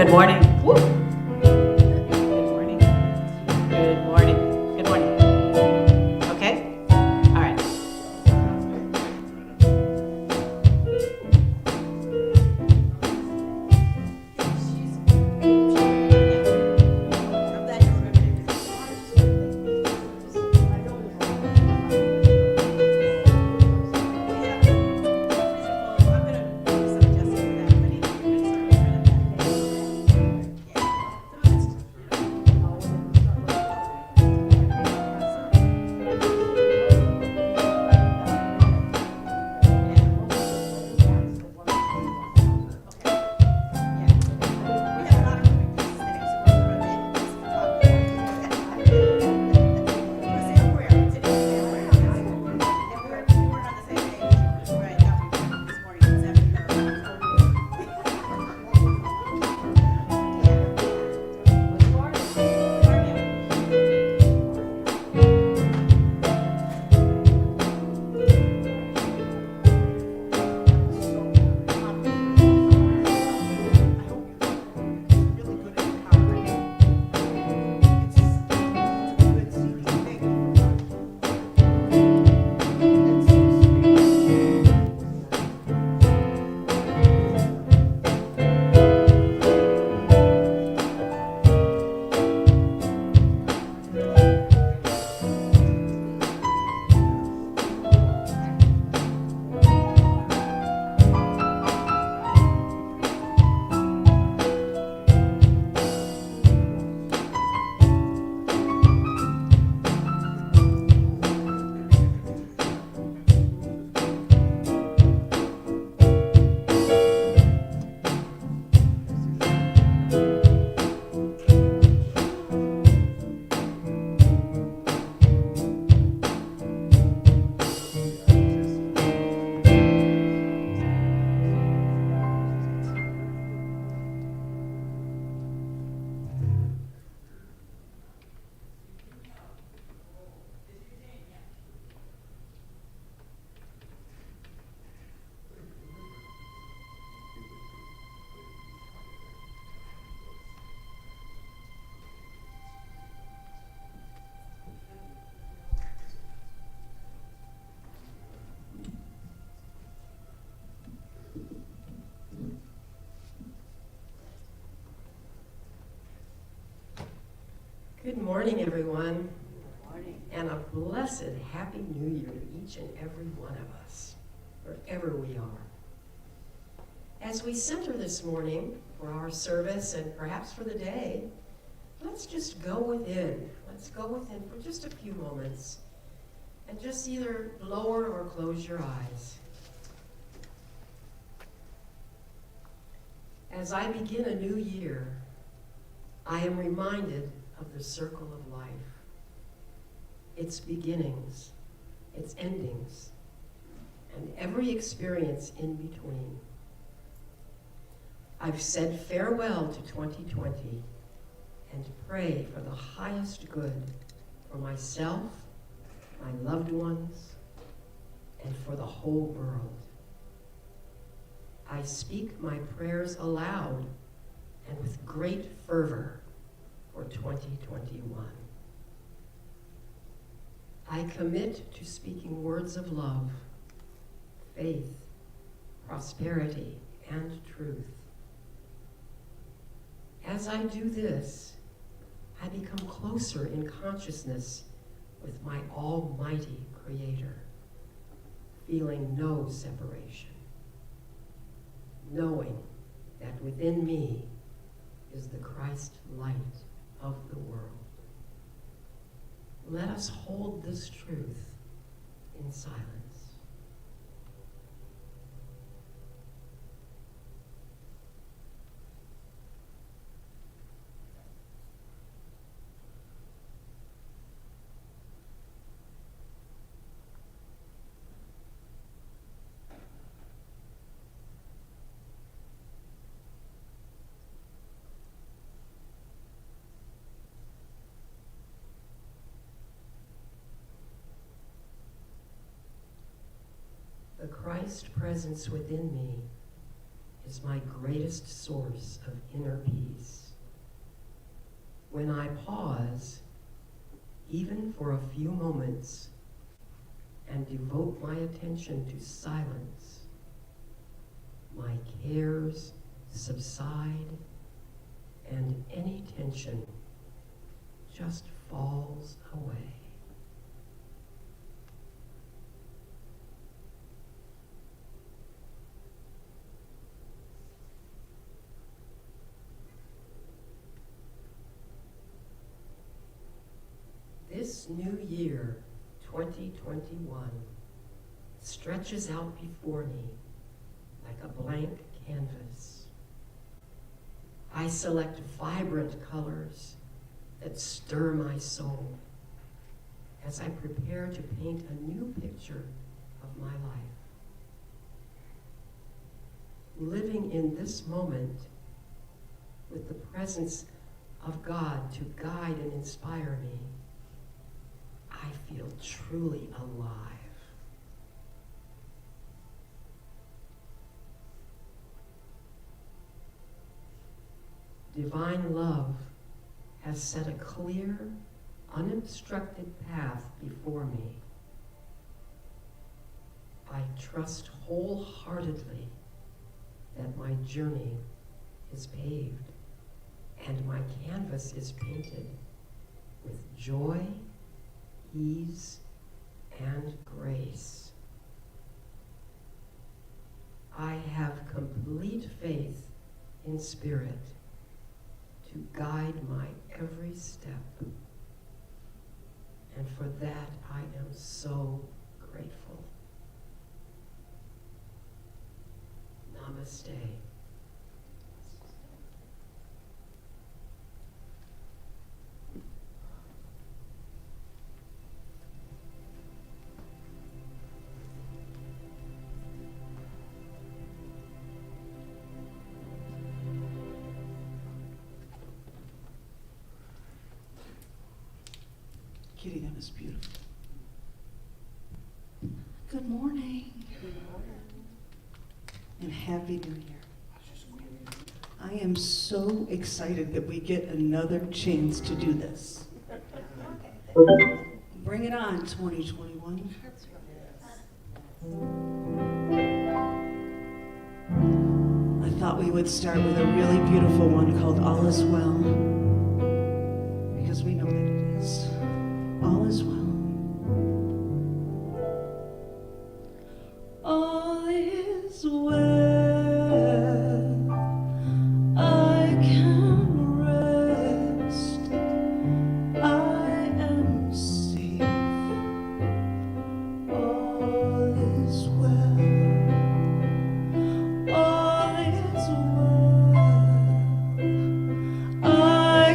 Good morning. Woo. Good morning. Good morning. Good morning. Okay? All right. Good morning, everyone, and a blessed Happy New Year to each and every one of us, wherever we are. As we center this morning for our service and perhaps for the day, let's just go within. Let's go within for just a few moments and just either lower or close your eyes. As I begin a new year, I am reminded of the circle of life, its beginnings, its endings, and every experience in between. I've said farewell to 2020 and pray for the highest good for myself, my loved ones, and for the whole world. I speak my prayers aloud and with great fervor for 2021. I commit to speaking words of love, faith, prosperity, and truth. As I do this, I become closer in consciousness with my almighty Creator, feeling no separation, knowing that within me is the Christ light of the world. Let us hold this truth in silence. The Christ presence within me is my greatest source of inner peace. When I pause, even for a few moments, and devote my attention to silence, my cares subside and any tension just falls away. This new year, 2021, stretches out before me like a blank canvas. I select vibrant colors that stir my soul as I prepare to paint a new picture of my life. Living in this moment with the presence of God to guide and inspire me, I feel truly alive. Divine love has set a clear, unobstructed path before me. I trust wholeheartedly that my journey is paved and my canvas is painted with joy, ease, and grace. I have complete faith in Spirit to guide my every step. And for that, I am so grateful. Namaste. Kitty, that was beautiful. Good morning. And Happy New Year. I am so excited that we get another chance to do this. Bring it on, 2021. I thought we would start with a really beautiful one called All Is Well, because we know that it is. All is well. All is well. I can rest. I am safe. All is well. All is well. I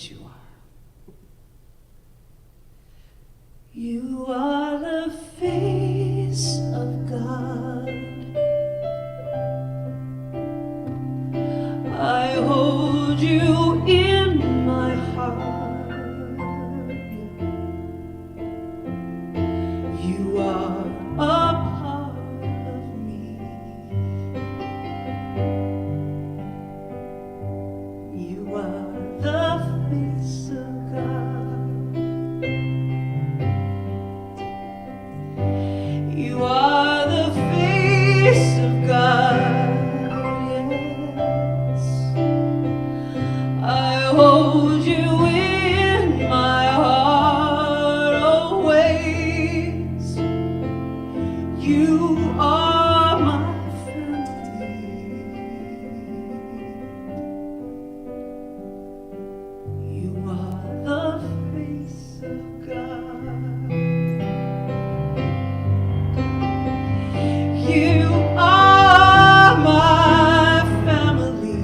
what you are. You are the face of God. I hold you in my heart. You are a part of me. You are the face of God. You are the face of God. Yes. I hold you in my heart always. You are my family. You are the face of God. You are my family.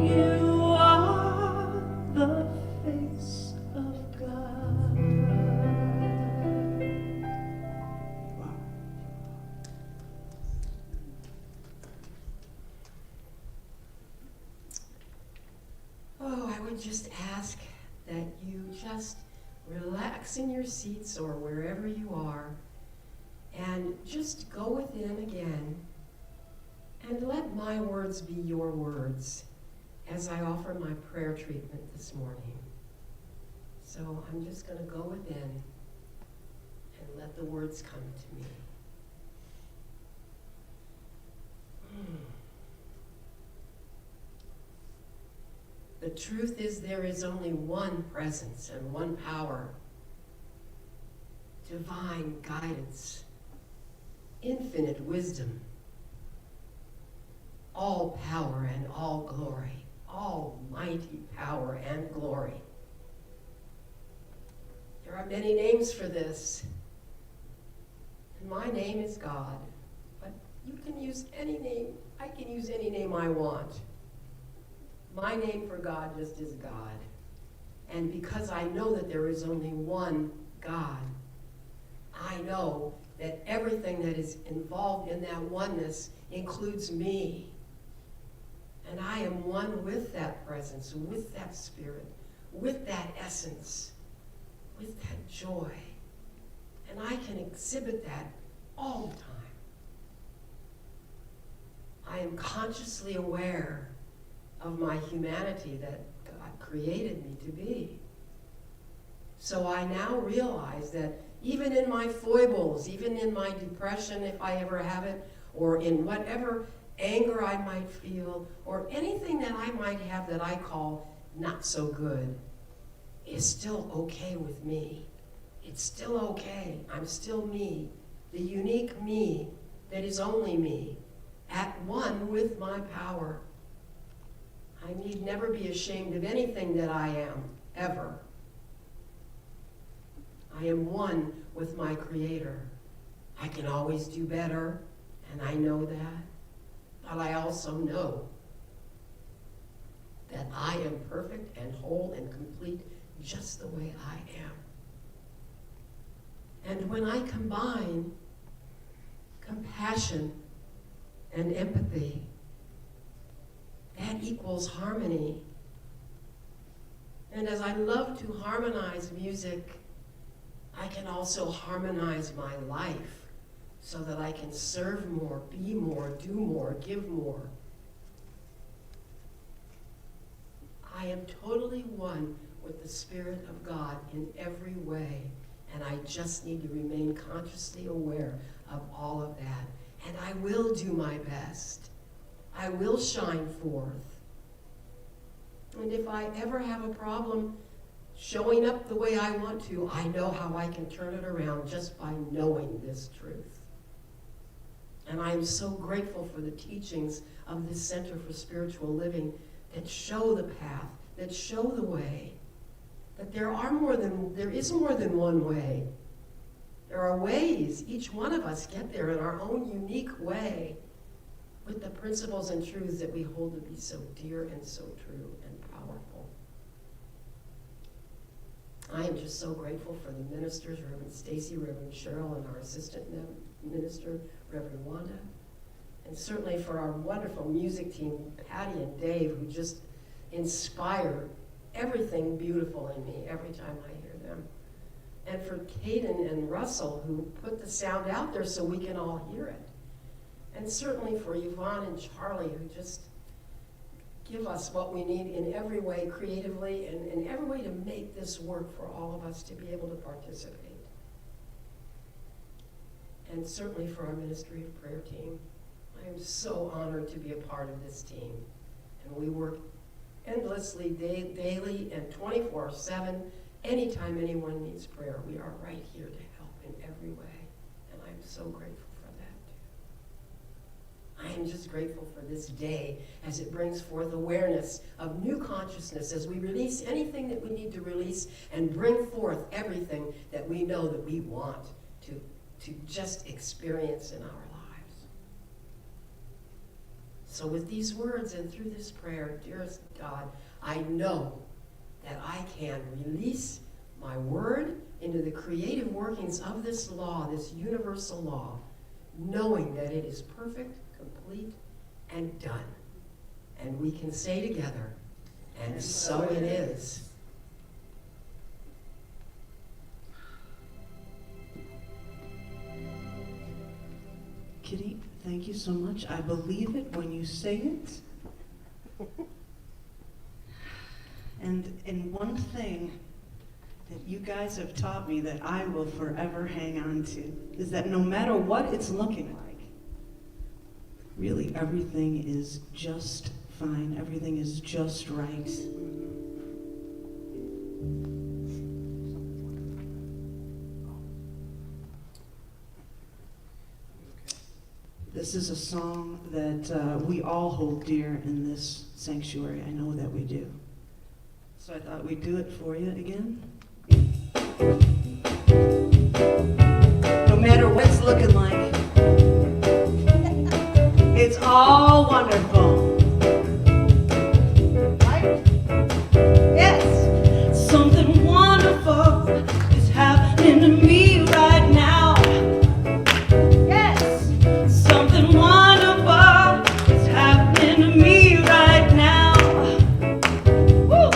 You are the face of God. Wow. Oh, I would just ask that you just relax in your seats or wherever you are and just go within again and let my words be your words as I offer my prayer treatment this morning. So I'm just going to go within and let the words come to me. The truth is there is only one presence and one power, divine guidance, infinite wisdom, all power and all glory, almighty power and glory. There are many names for this, and my name is God, but you can use any name. I can use any name I want. My name for God just is God. And because I know that there is only one God, I know that everything that is involved in that oneness includes me. And I am one with that presence, with that spirit, with that essence, with that joy. And I can exhibit that all the time. I am consciously aware of my humanity that God created me to be. So I now realize that even in my foibles, even in my depression, if I ever have it, or in whatever anger I might feel, or anything that I might have that I call not so good, is still okay with me. It's still okay. I'm still me, the unique me that is only me, at one with my power. I need never be ashamed of anything that I am, ever. I am one with my Creator. I can always do better, and I know that. But I also know that I am perfect and whole and complete just the way I am. And when I combine compassion and empathy, that equals harmony. And as I love to harmonize music, I can also harmonize my life so that I can serve more, be more, do more, give more. I am totally one with the Spirit of God in every way, and I just need to remain consciously aware of all of that. And I will do my best. I will shine forth. And if I ever have a problem showing up the way I want to, I know how I can turn it around just by knowing this truth. And I am so grateful for the teachings of this Center for Spiritual Living that show the path, that show the way, that there is more than one way. There are ways. Each one of us get there in our own unique way. with the principles and truths that we hold to be so dear and so true and powerful. I am just so grateful for the ministers, Reverend Stacy, Reverend Cheryl, and our assistant minister, Reverend Wanda, and certainly for our wonderful music team, Patty and Dave, who just inspire everything beautiful in me every time I hear them. And for Caden and Russell, who put the sound out there so we can all hear it. And certainly for Yvonne and Charlie, who just give us what we need in every way, creatively, and in every way to make this work for all of us to be able to participate. And certainly for our Ministry of Prayer team. I am so honored to be a part of this team. And we work endlessly, daily, and 24/7. Anytime anyone needs prayer, we are right here to help in every way. And I'm so grateful for that, too. I am just grateful for this day as it brings forth awareness of new consciousness as we release anything that we need to release and bring forth everything that we know that we want to just experience in our lives. So with these words and through this prayer, dearest God, I know that I can release my word into the creative workings of this law, this universal law, knowing that it is perfect, complete, and done. And we can say together, and so it is. Kitty, thank you so much. I believe it when you say it. And one thing that you guys have taught me that I will forever hang on to is that no matter what it's looking like, really everything is just fine. Everything is just right. This is a song that we all hold dear in this sanctuary. I know that we do. So I thought we'd do it for you again. No matter what it's looking like, it's all wonderful. Right? Yes. Something wonderful is happening to me right now. Yes. Something wonderful is happening to me right now. Woo.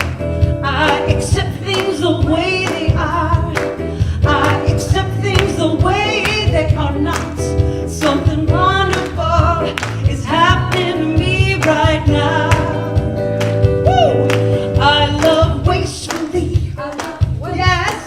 I accept things the way they are. I accept things the way they are not. Something wonderful is happening to me right now. Woo. I love wastefully. Yes.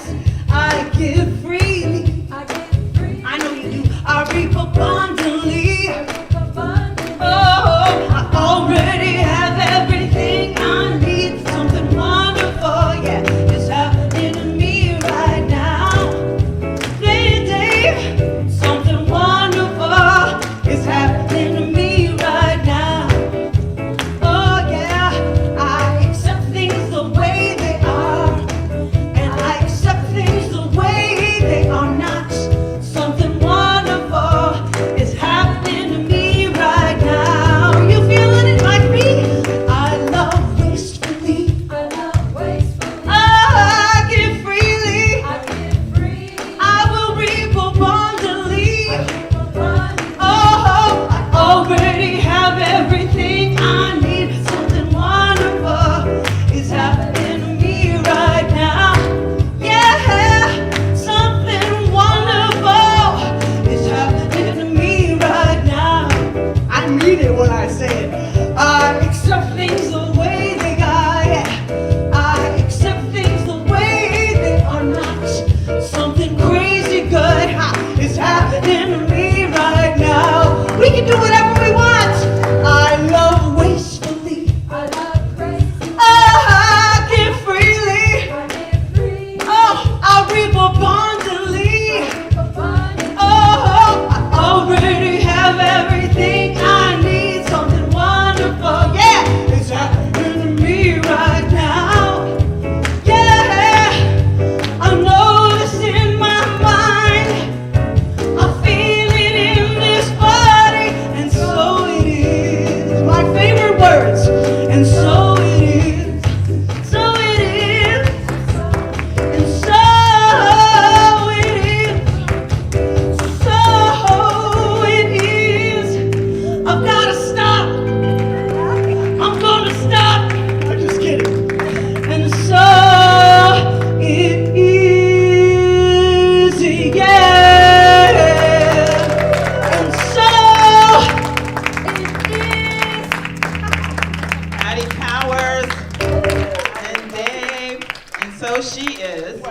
she is.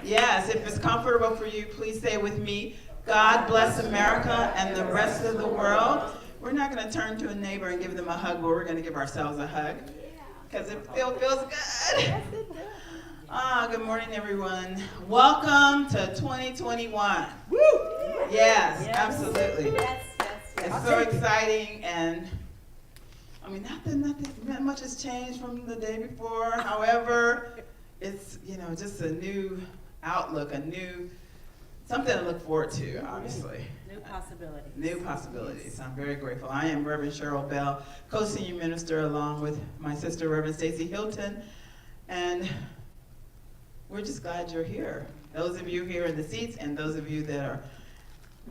Yes, if it's comfortable for you, please say with me, God bless America and the rest of the world. We're not going to turn to a neighbor and give them a hug, but we're going to give ourselves a hug because it feels good. Good morning, everyone. Welcome to 2021. Woo! Yes, absolutely. It's so exciting, and I mean, not much has changed from the day before. However, it's, just a new outlook, something to look forward to, obviously. New possibilities. I'm very grateful. I am Reverend Cheryl Bell, co-senior minister, along with my sister, Reverend Stacy Hilton, and we're just glad you're here. Those of you here in the seats and those of you that are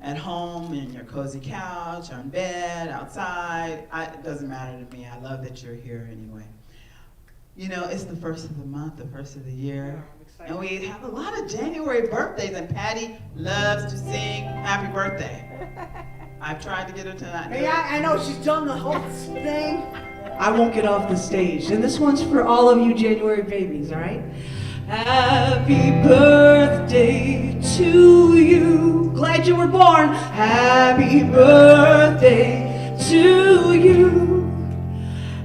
at home in your cozy couch, or in bed, outside, it doesn't matter to me. I love that you're here anyway. It's the first of the month, the first of the year. And we have a lot of January birthdays, and Patty loves to sing happy birthday. I've tried to get her to not do it. I know she's done the whole thing. I won't get off the stage. And this one's for all of you January babies, all right? Happy birthday to you. Glad you were born. Happy birthday to you.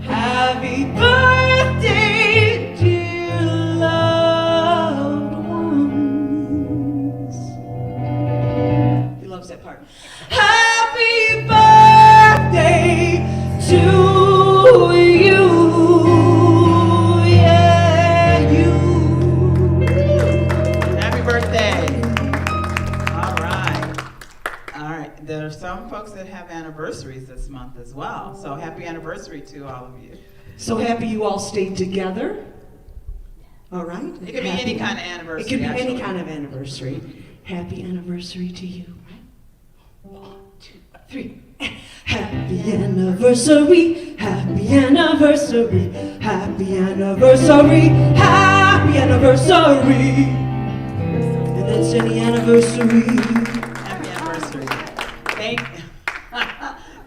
Happy birthday, dear loved ones. He loves that part. Happy birthday to you. Yeah, you. Happy birthday. All right. There are some folks that have anniversaries this month as well. So happy anniversary to all of you. So happy you all stayed together. All right. It could be any kind of anniversary. It could be actually. any kind of anniversary. Happy anniversary to you. Right? 1, 2, 3. Happy anniversary. Happy anniversary. Happy anniversary. Happy anniversary. And that's any anniversary. Happy anniversary.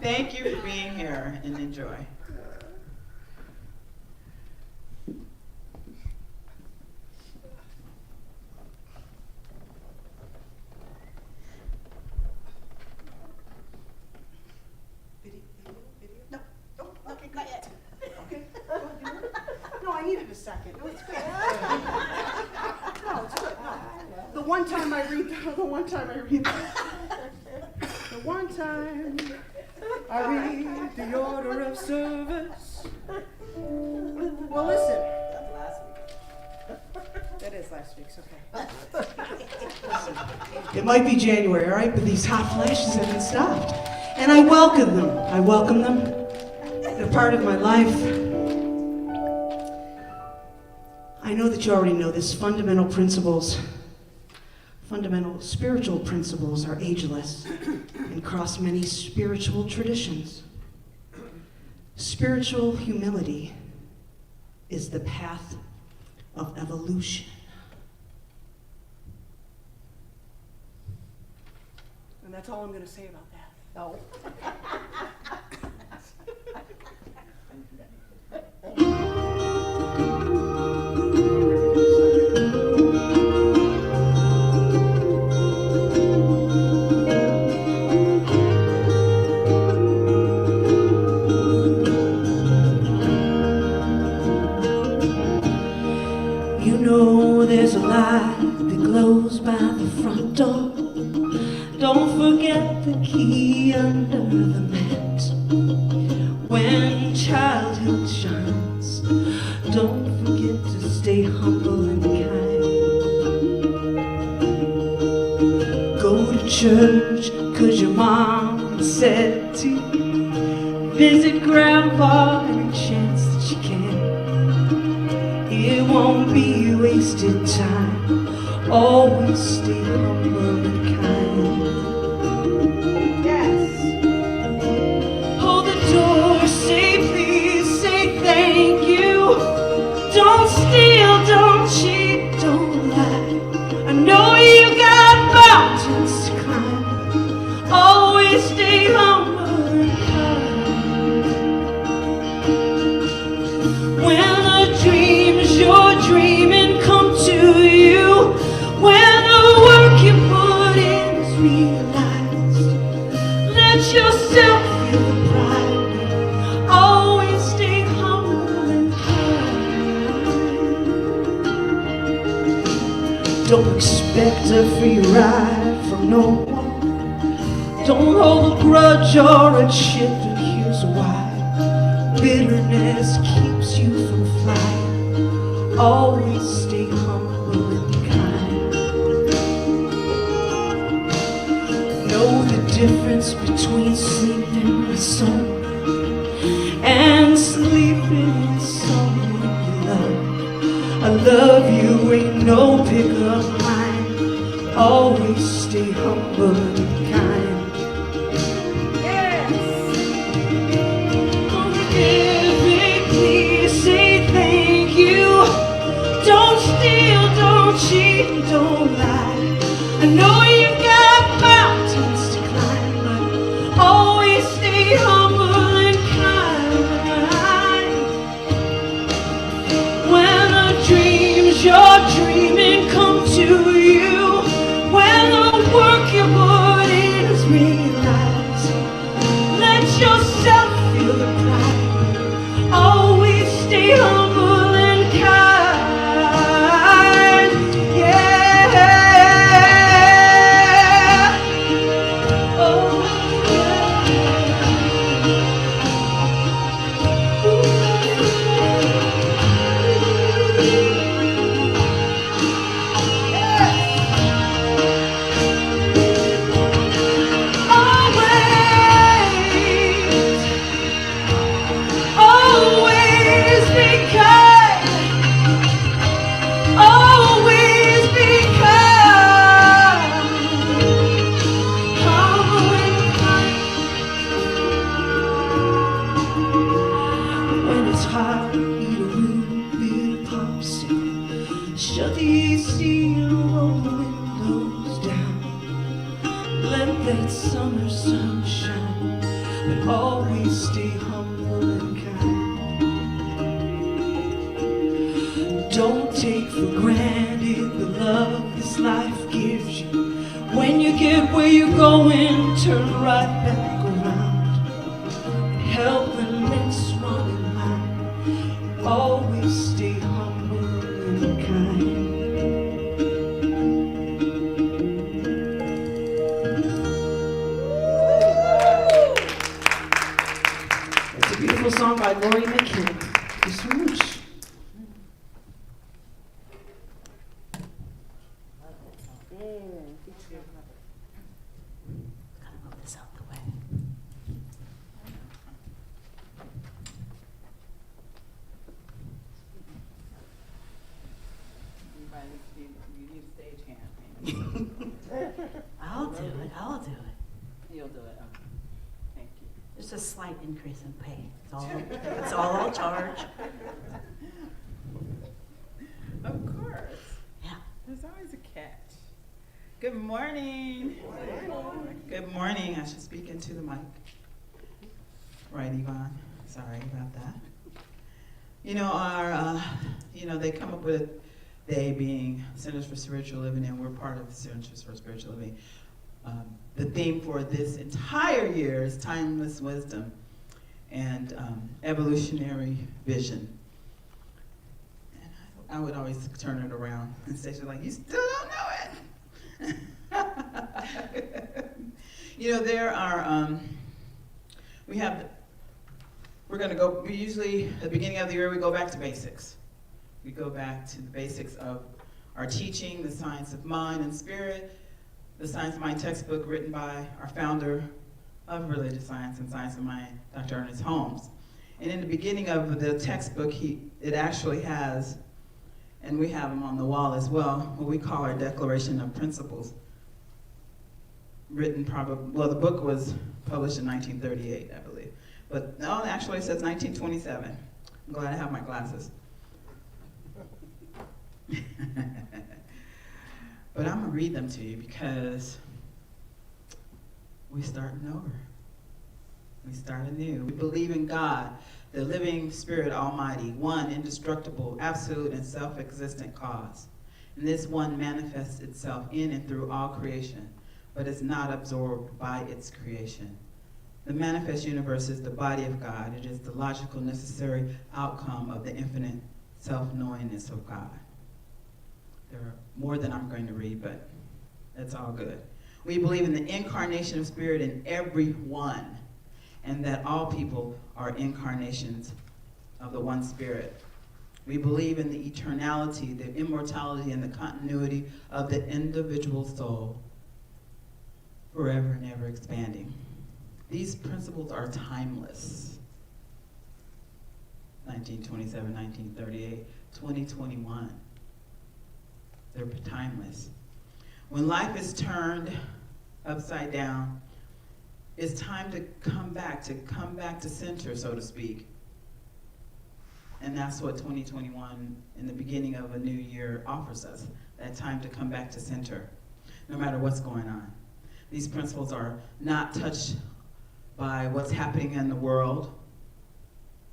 Thank you for being here, and enjoy. Okay, not yet. Okay. No, I needed a second. No, it's good. No, it's good. No. The one time I read the order of service. Well, listen. That's last week. That is last week's, okay. It might be January, all right, but these hot flashes haven't stopped. And I welcome them. They're part of my life. I know that you already know this. Fundamental spiritual principles are ageless and cross many spiritual traditions. Spiritual humility is the path of evolution. And that's all I'm going to say about that. No. There's a light that glows by the front door. Don't forget the key under the mat. When childhood shines, don't forget to stay humble and kind. Go to church 'cause your mom said to. Visit grandpa any chance that you can. It won't be wasted time. Always stay humble and kind. Yes. Hold the door, say please, say thank you. Don't steal, don't cheat, don't lie. I know you got mountains to climb. Always stay humble and kind. When the dreams you're dreaming come to Don't expect a free ride from no one. Don't hold a grudge or a chip, and here's why. Bitterness keeps you from flying. Always stay humble and kind. Know the difference between sleeping with someone and sleeping with someone you love. I love you ain't no pickup line. Always stay humble and kind. Please say thank you. Don't steal, don't cheat, don't lie. I know you've got mountains to climb, but always stay humble and kind. When the dreams you're dreaming come to you, when the work you put in is realized, let yourself feel the pride. Always stay humble and kind, yeah. Oh, always be kind. Always be kind. Humble and kind. When it's hard, eat a root beer popsicle. Shut the AC and roll the windows down. Let that summer sun shine, but always stay humble and kind. Don't take for granted the love this life gives you. When you get where you're going, turn right back around and help the next one in line. Always stay humble and kind. It's a beautiful song by Lori McKim. Thank you so much. Gotta move this out the way. You need a stage hand. I'll do it. You'll do it. Okay. Thank you. There's a slight increase in pay. It's all I'll charge. Of course. Yeah. There's always a catch. Good morning. Good morning. I should speak into the mic. Right, Yvonne. Sorry about that. You know, they come up with, they being Centers for Spiritual Living, and we're part of the Centers for Spiritual Living. The theme for this entire year is timeless wisdom and evolutionary vision. And I would always turn it around and say, like, you still don't know it. You know, there are, we're going to go, we usually, at the beginning of the year, we go back to basics. We go back to the basics of our teaching, the science of mind and spirit, the Science of Mind textbook written by our founder of religious science and science of mind, Dr. Ernest Holmes. And in the beginning of the textbook, it actually has, and we have them on the wall as well, what we call our Declaration of Principles. Written the book was published in 1938, I believe. But no, actually it says 1927. I'm glad I have my glasses. But I'm gonna read them to you because we're starting over. We start anew. We believe in God, the living Spirit Almighty, one indestructible, absolute, and self-existent cause. And this one manifests itself in and through all creation, but is not absorbed by its creation. The manifest universe is the body of God. It is the logical, necessary outcome of the infinite self-knowingness of God. There are more than I'm going to read, but that's all good. We believe in the incarnation of spirit in everyone, and that all people are incarnations of the one spirit. We believe in the eternality, the immortality, and the continuity of the individual soul, forever and ever expanding. These principles are timeless. 1927, 1938, 2021. They're timeless. When life is turned upside down, it's time to come back to center, so to speak. And that's what 2021, in the beginning of a new year, offers us, that time to come back to center, no matter what's going on. These principles are not touched by what's happening in the world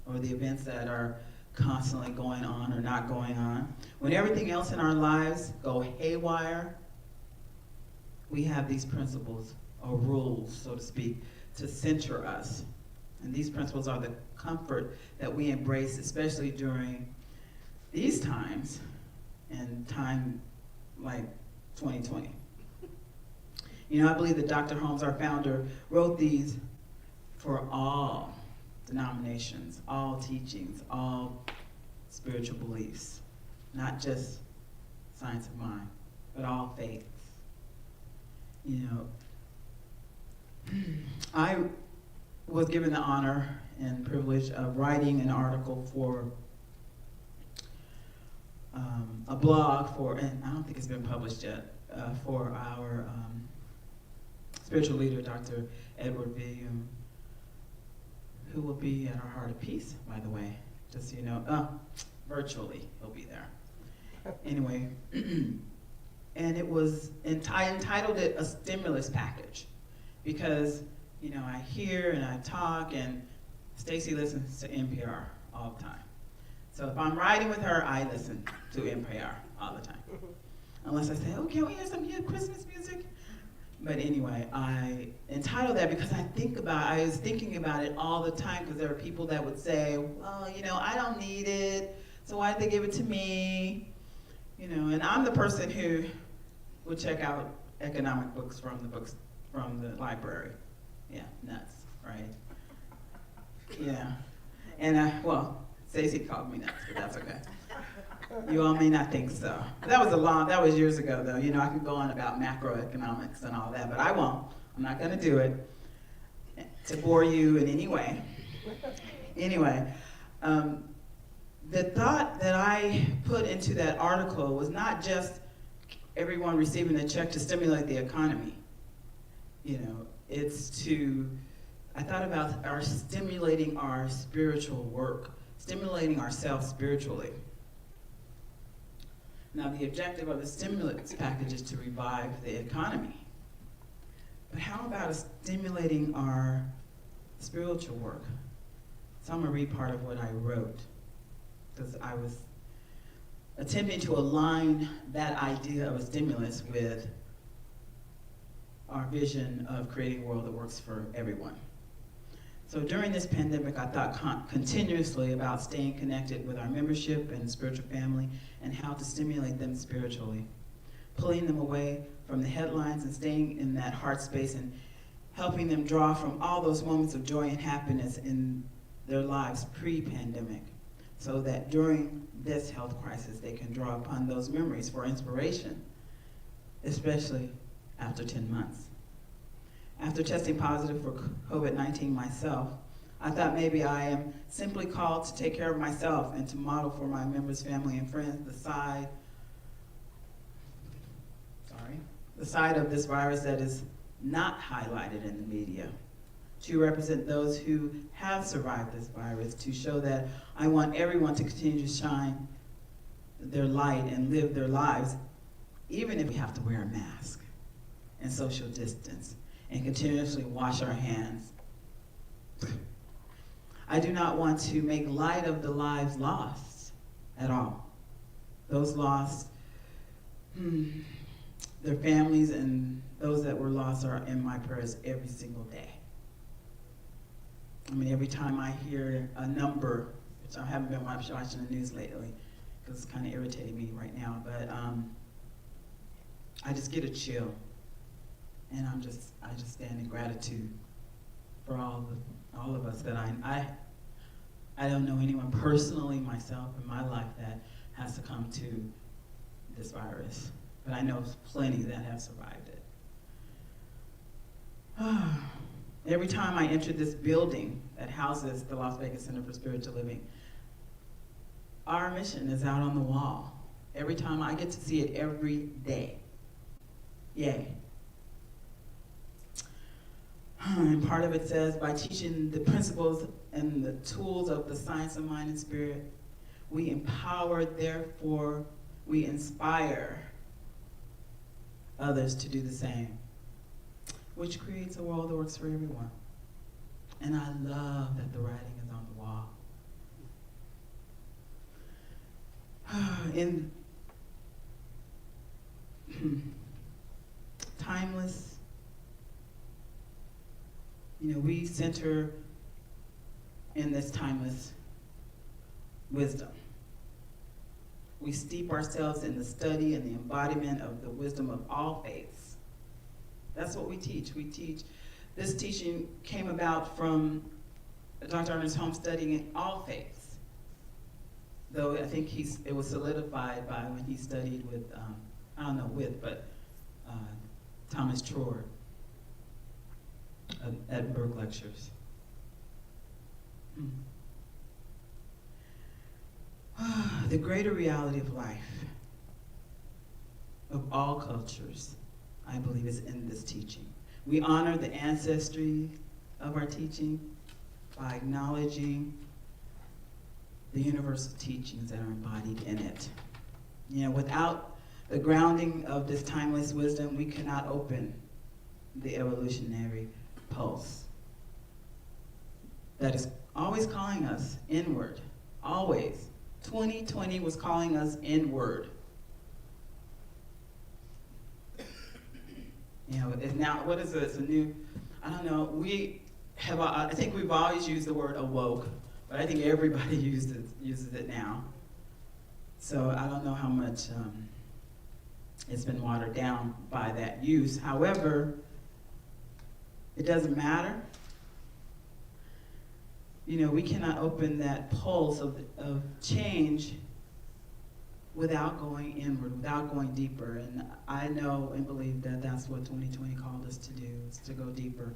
or the events that are constantly going on or not going on. When everything else in our lives go haywire, we have these principles, or rules, so to speak, to center us. And these principles are the comfort that we embrace, especially during these times, and time like 2020. You know, I believe that Dr. Holmes, our founder, wrote these for all denominations, all teachings, all spiritual beliefs, not just science of mind, but all faiths. You know, I was given the honor and privilege of writing an article for a blog for, and I don't think it's been published yet, for our spiritual leader, Dr. Edward William, who will be at our Heart of Peace, by the way, just so you know. Virtually, he'll be there. Anyway, and it was, I entitled it A Stimulus Package, because, you know, I hear and I talk, and Stacy listens to NPR all the time. So if I'm riding with her, I listen to NPR all the time. Unless I say, oh, can we hear some good Christmas music? But anyway, I entitled that because I was thinking about it all the time, because there are people that would say, well, you know, I don't need it, so why'd they give it to me? You know, and I'm the person who would check out economic books from the library. Yeah, nuts, right? Yeah, and well, Stacey called me nuts, but that's okay. You all may not think so. That was years ago, though. You know, I could go on about macroeconomics and all that, but I won't. I'm not going to do it to bore you in any way. Anyway, the thought that I put into that article was not just everyone receiving a check to stimulate the economy. You know, I thought about stimulating our spiritual work, stimulating ourselves spiritually. Now, the objective of the stimulus package is to revive the economy. But how about stimulating our spiritual work? So I'm going to read part of what I wrote, because I was attempting to align that idea of a stimulus with our vision of creating a world that works for everyone. So during this pandemic, I thought continuously about staying connected with our membership and spiritual family and how to stimulate them spiritually, pulling them away from the headlines and staying in that heart space and helping them draw from all those moments of joy and happiness in their lives pre-pandemic, so that during this health crisis, they can draw upon those memories for inspiration, especially after 10 months. After testing positive for COVID-19 myself, I thought maybe I am simply called to take care of myself and to model for my members, family, and friends the side of this virus that is not highlighted in the media, to represent those who have survived this virus, to show that I want everyone to continue to shine their light and live their lives, even if we have to wear a mask and social distance and continuously wash our hands. I do not want to make light of the lives lost at all. Those lost, their families and those that were lost are in my prayers every single day. I mean, every time I hear a number, which I haven't been watching the news lately, because it's kind of irritating me right now, but I just get a chill. And I just stand in gratitude for all of us that I don't know anyone personally myself in my life that has succumbed to this virus, but I know plenty that have survived it. Every time I enter this building that houses the Las Vegas Center for Spiritual Living, our mission is out on the wall. Every time I get to see it every day. Yay. And part of it says, by teaching the principles and the tools of the science of mind and spirit, we empower, therefore we inspire others to do the same, which creates a world that works for everyone. And I love that the writing is on the wall. In timeless, we center in this timeless wisdom. We steep ourselves in the study and the embodiment of the wisdom of all faiths. That's what we teach. This teaching came about from Dr. Ernest Holmes studying all faiths. Though I think it was solidified by when he studied with, Thomas Troyer at Edinburgh Lectures. The greater reality of life, of all cultures, I believe is in this teaching. We honor the ancestry of our teaching by acknowledging the universal teachings that are embodied in it. Without the grounding of this timeless wisdom, we cannot open the evolutionary pulse that is always calling us inward, always. 2020 was calling us inward. Now, what is it? It's a new, I don't know, I think we've always used the word awoke, but I think everybody uses it now. So I don't know how much it's been watered down by that use. However, it doesn't matter. We cannot open that pulse of change without going inward, without going deeper. And I know and believe that that's what 2020 called us to do, is to go deeper.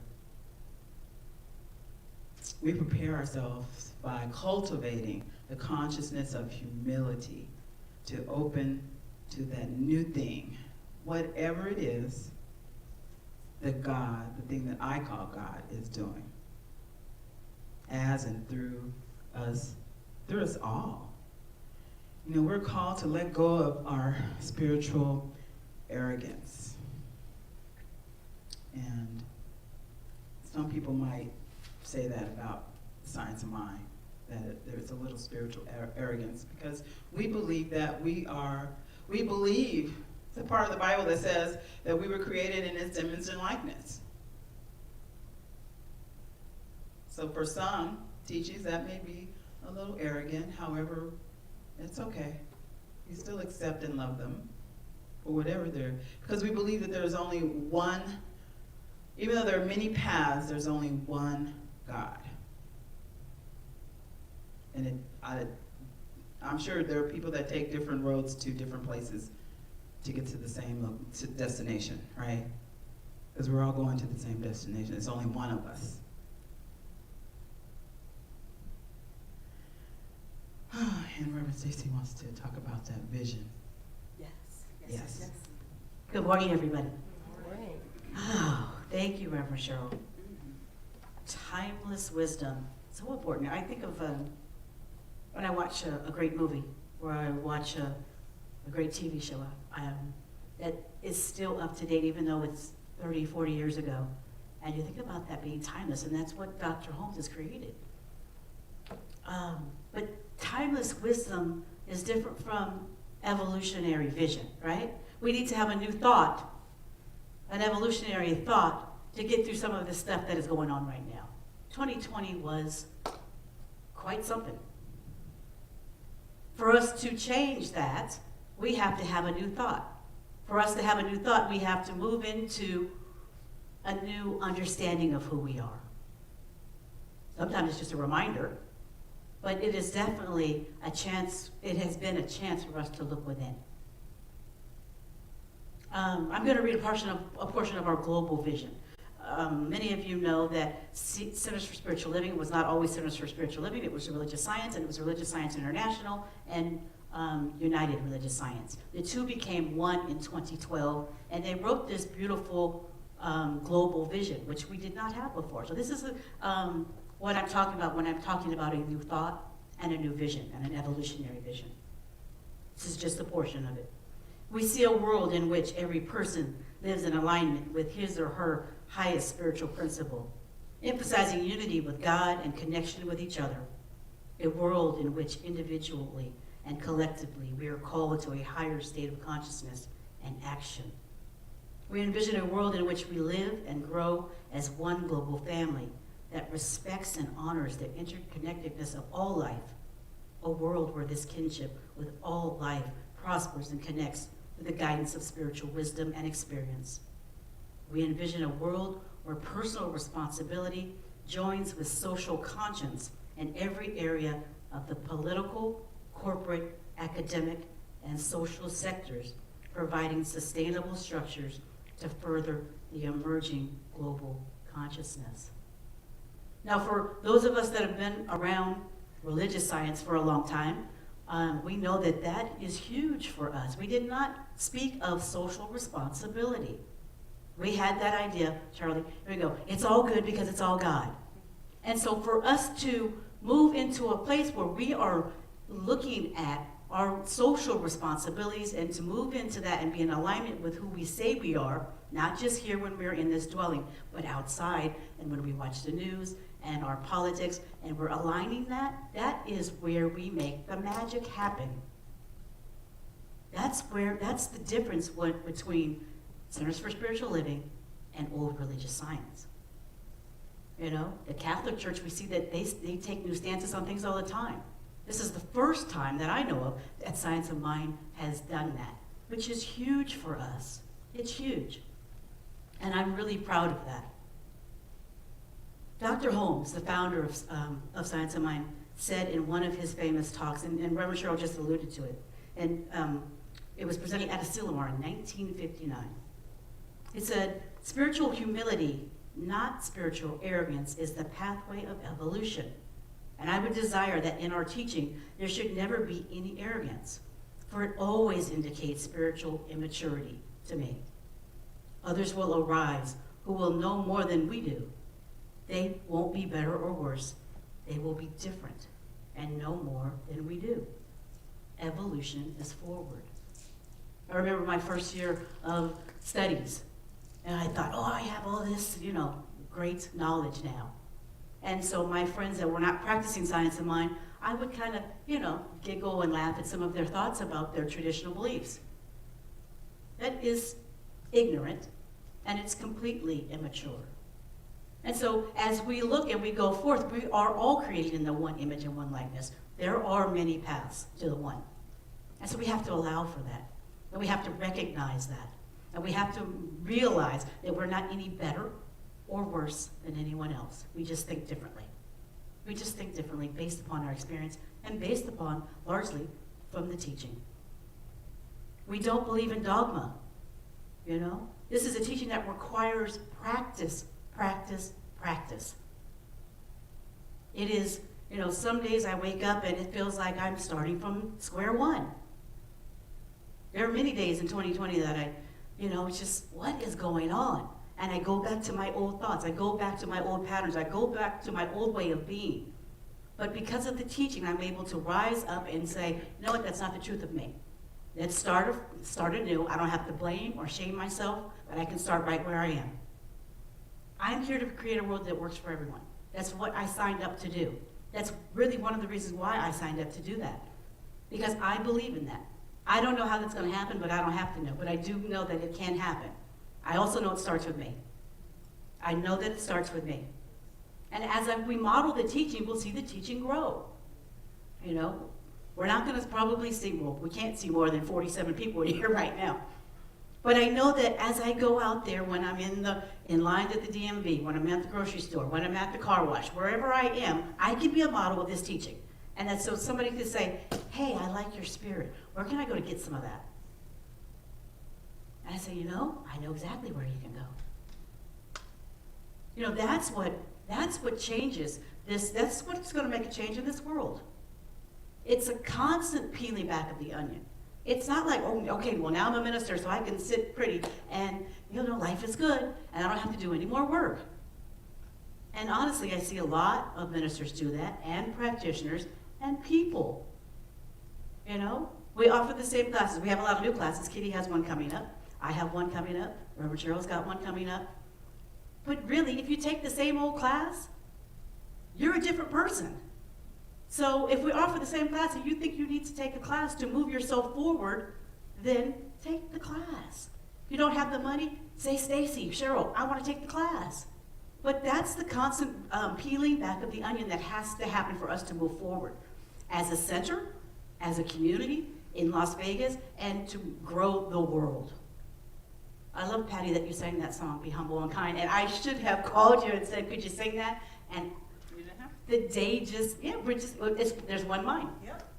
We prepare ourselves by cultivating the consciousness of humility to open to that new thing, whatever it is that God, the thing that I call God, is doing. As and through us all. We're called to let go of our spiritual arrogance. And some people might say that about science of mind, that there's a little spiritual arrogance, because we believe that it's a part of the Bible that says that we were created in His image and likeness. So for some teachings, that may be a little arrogant. However, it's okay. You still accept and love them for whatever they're, because we believe that there's only one, even though there are many paths, there's only one God. And I'm sure there are people that take different roads to different places to get to the same destination, right? Because we're all going to the same destination. It's only one of us. And Reverend Stacy wants to talk about that vision. Yes. Good morning, everybody. Good morning. Oh, thank you, Reverend Cheryl. Timeless wisdom, so important. I think of when I watch a great movie, or I watch a great TV show that is still up to date, even though it's 30, 40 years ago. And you think about that being timeless, and that's what Dr. Holmes has created. But timeless wisdom is different from evolutionary vision, right? We need to have a new thought, an evolutionary thought, to get through some of the stuff that is going on right now. 2020 was quite something. For us to change that, we have to have a new thought. For us to have a new thought, we have to move into a new understanding of who we are. Sometimes it's just a reminder, but it is definitely a chance, it has been a chance for us to look within. I'm going to read a portion of our global vision. Many of you know that Centers for Spiritual Living was not always Centers for Spiritual Living. It was Religious Science, and it was Religious Science International and United Religious Science. The two became one in 2012, and they wrote this beautiful global vision, which we did not have before. So this is what I'm talking about when I'm talking about a new thought and a new vision and an evolutionary vision. This is just a portion of it. We see a world in which every person lives in alignment with his or her highest spiritual principle, emphasizing unity with God and connection with each other. A world in which individually and collectively we are called to a higher state of consciousness and action. We envision a world in which we live and grow as one global family that respects and honors the interconnectedness of all life. A world where this kinship with all life prospers and connects with the guidance of spiritual wisdom and experience. We envision a world where personal responsibility joins with social conscience in every area of the political, corporate, academic, and social sectors, providing sustainable structures to further the emerging global consciousness. Now, for those of us that have been around religious science for a long time, we know that that is huge for us. We did not speak of social responsibility. We had that idea, Charlie, here we go, it's all good because it's all God. And so for us to move into a place where we are looking at our social responsibilities and to move into that and be in alignment with who we say we are, not just here when we're in this dwelling, but outside and when we watch the news and our politics, and we're aligning that, that is where we make the magic happen. That's the difference between Centers for Spiritual Living and old religious science. You know, the Catholic Church, we see that they take new stances on things all the time. This is the first time that I know of that Science of Mind has done that, which is huge for us. It's huge. And I'm really proud of that. Dr. Holmes, the founder of Science of Mind, said in one of his famous talks, and Reverend Cheryl just alluded to it, and it was presented at Asilomar in 1959. He said, spiritual humility, not spiritual arrogance, is the pathway of evolution. And I would desire that in our teaching, there should never be any arrogance, for it always indicates spiritual immaturity to me. Others will arise who will know more than we do. They won't be better or worse. They will be different and know more than we do. Evolution is forward. I remember my first year of studies, and I thought, oh, I have all this, great knowledge now. And so my friends that were not practicing Science of Mind, I would kind of, giggle and laugh at some of their thoughts about their traditional beliefs. That is ignorant, and it's completely immature. And so as we look and we go forth, we are all created in the one image and one likeness. There are many paths to the one. And so we have to allow for that. And we have to recognize that. And we have to realize that we're not any better or worse than anyone else. We just think differently. We just think differently based upon our experience and based upon, largely, from the teaching. We don't believe in dogma, This is a teaching that requires practice, practice, practice. It is, some days I wake up and it feels like I'm starting from square one. There are many days in 2020 that it's just, what is going on? And I go back to my old thoughts. I go back to my old patterns. I go back to my old way of being. But because of the teaching, I'm able to rise up and say, you know what, that's not the truth of me. Let's start anew. I don't have to blame or shame myself, but I can start right where I am. I'm here to create a world that works for everyone. That's what I signed up to do. That's really one of the reasons why I signed up to do that. Because I believe in that. I don't know how that's going to happen, but I don't have to know. But I do know that it can happen. I also know it starts with me. I know that it starts with me. And as we model the teaching, we'll see the teaching grow. We're not going to probably see, we can't see more than 47 people here right now. But I know that as I go out there, when I'm in line at the DMV, when I'm at the grocery store, when I'm at the car wash, wherever I am, I can be a model of this teaching. And that so somebody could say, hey, I like your spirit. Where can I go to get some of that? And I say, I know exactly where you can go. That's what changes this. That's what's going to make a change in this world. It's a constant peeling back of the onion. It's not like, oh, okay, well, now I'm a minister, so I can sit pretty, and, life is good, and I don't have to do any more work. And honestly, I see a lot of ministers do that, and practitioners, and people. We offer the same classes. We have a lot of new classes. Kitty has one coming up. I have one coming up. Reverend Cheryl's got one coming up. But really, if you take the same old class, you're a different person. So if we offer the same class and you think you need to take a class to move yourself forward, then take the class. If you don't have the money, say, Stacy, Cheryl, I want to take the class. But that's the constant peeling back of the onion that has to happen for us to move forward. As a center, as a community in Las Vegas, and to grow the world. I love, Patty, that you sang that song, Be Humble and Kind. And I should have called you and said, could you sing that? And the day there's one mind. Yep.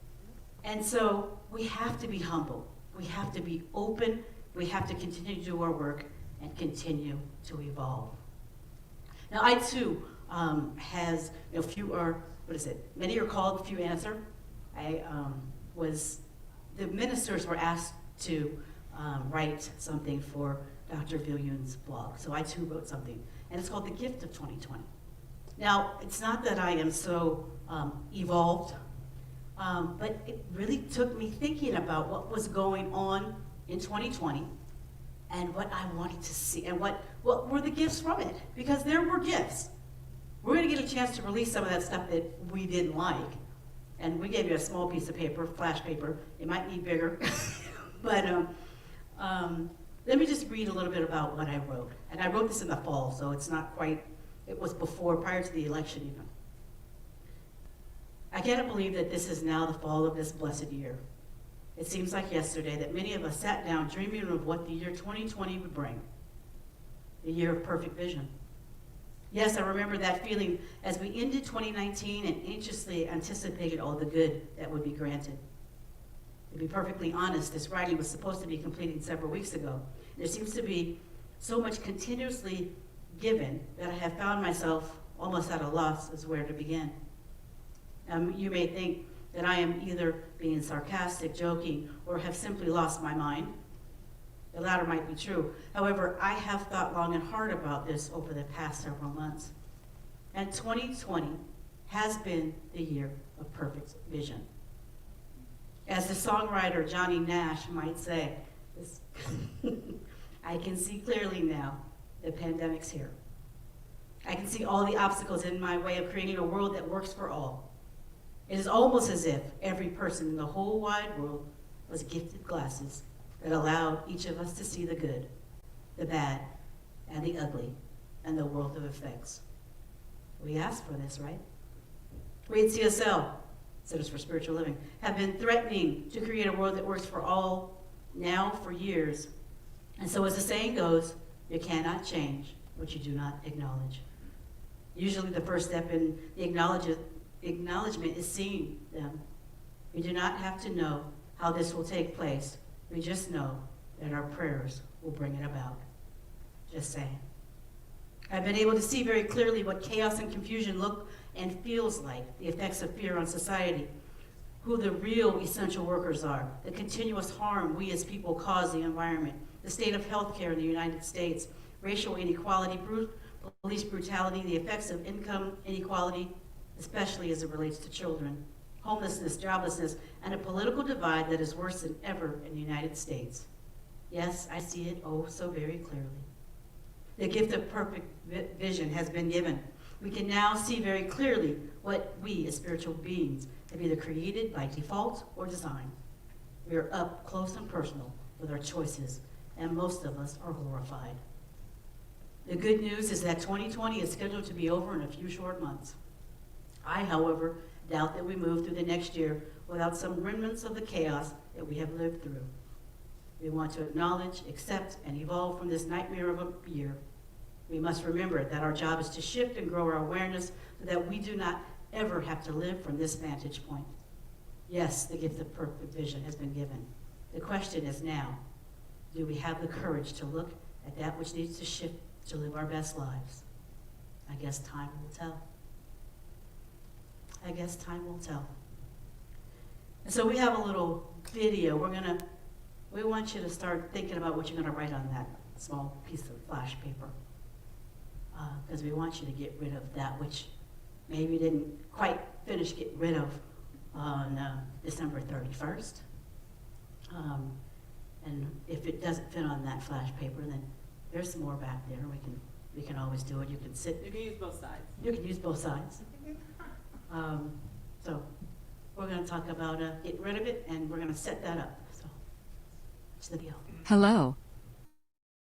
And so we have to be humble. We have to be open. We have to continue to do our work and continue to evolve. Now, I too has, few are, many are called, few answer. The ministers were asked to write something for Dr. Villian's blog. So I too wrote something, and it's called The Gift of 2020. Now, it's not that I am so evolved, but it really took me thinking about what was going on in 2020 and what I wanted to see and what were the gifts from it, because there were gifts. We're going to get a chance to release some of that stuff that we didn't like, and we gave you a small piece of paper, flash paper. It might need bigger, but let me just read a little bit about what I wrote. And I wrote this in the fall, so it's not quite. It was prior to the election even. I cannot believe that this is now the fall of this blessed year. It seems like yesterday that many of us sat down dreaming of what the year 2020 would bring. The year of perfect vision. Yes, I remember that feeling as we ended 2019 and anxiously anticipated all the good that would be granted. To be perfectly honest, this writing was supposed to be completed several weeks ago. There seems to be so much continuously given that I have found myself almost at a loss as where to begin. You may think that I am either being sarcastic, joking, or have simply lost my mind. The latter might be true. However, I have thought long and hard about this over the past several months. And 2020 has been the year of perfect vision. As the songwriter Johnny Nash might say, I can see clearly now the pandemic's here. I can see all the obstacles in my way of creating a world that works for all. It is almost as if every person in the whole wide world was gifted glasses that allowed each of us to see the good, the bad, and the ugly, and the world of effects. We asked for this, right? We at CSL, Centers for Spiritual Living, have been threatening to create a world that works for all now for years. And so as the saying goes, you cannot change what you do not acknowledge. Usually the first step in the acknowledgement is seeing them. We do not have to know how this will take place. We just know that our prayers will bring it about. Just saying. I've been able to see very clearly what chaos and confusion look and feels like, the effects of fear on society, who the real essential workers are, the continuous harm we as people cause the environment, the state of healthcare in the United States, racial inequality, police brutality, the effects of income inequality, especially as it relates to children, homelessness, joblessness, and a political divide that is worse than ever in the United States. Yes, I see it oh so very clearly. The gift of perfect vision has been given. We can now see very clearly what we as spiritual beings have either created by default or design. We are up close and personal with our choices, and most of us are horrified. The good news is that 2020 is scheduled to be over in a few short months. I, however, doubt that we move through the next year without some remnants of the chaos that we have lived through. We want to acknowledge, accept, and evolve from this nightmare of a year. We must remember that our job is to shift and grow our awareness so that we do not ever have to live from this vantage point. Yes, the gift of perfect vision has been given. The question is now, do we have the courage to look at that which needs to shift to live our best lives? I guess time will tell. I guess time will tell. And so we have a little video. We want you to start thinking about what you're going to write on that small piece of flash paper. Because we want you to get rid of that which maybe you didn't quite finish getting rid of on December 31st. And if it doesn't fit on that flash paper, then there's some more back there. We can always do it. You can sit. You can use both sides. You can use both sides. So we're going to talk about getting rid of it, and we're going to set that up. So that's the deal. Hello.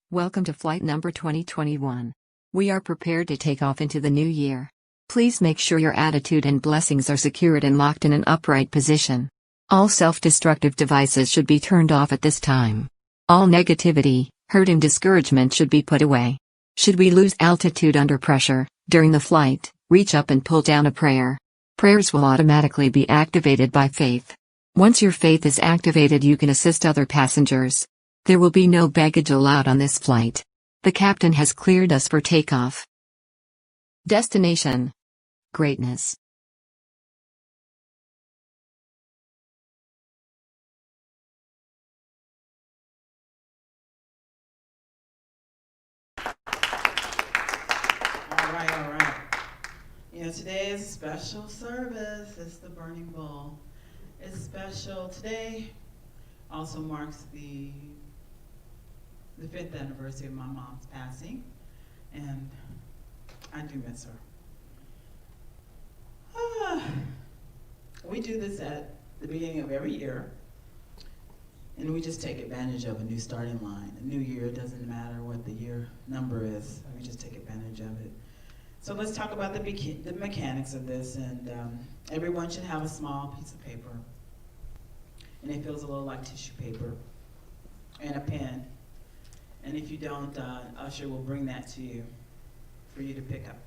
Welcome to flight number 2021. We are prepared to take off into the new year. Please make sure your attitude and blessings are secured and locked in an upright position. All self-destructive devices should be turned off at this time. All negativity, hurt and discouragement should be put away. Should we lose altitude under pressure, during the flight, reach up and pull down a prayer. Prayers will automatically be activated by faith. Once your faith is activated, you can assist other passengers. There will be no baggage allowed on this flight. The captain has cleared us for takeoff. Destination: greatness. All right. You know, today is a special service. It's the Burning Bull. It's special. Today also marks the 5th anniversary of my mom's passing, and I do miss her. We do this at the beginning of every year, and we just take advantage of a new starting line. A new year, it doesn't matter what the year number is, we just take advantage of it. So let's talk about the mechanics of this, and everyone should have a small piece of paper, and it feels a little like tissue paper, and a pen. And if you don't, Usher will bring that to you for you to pick up.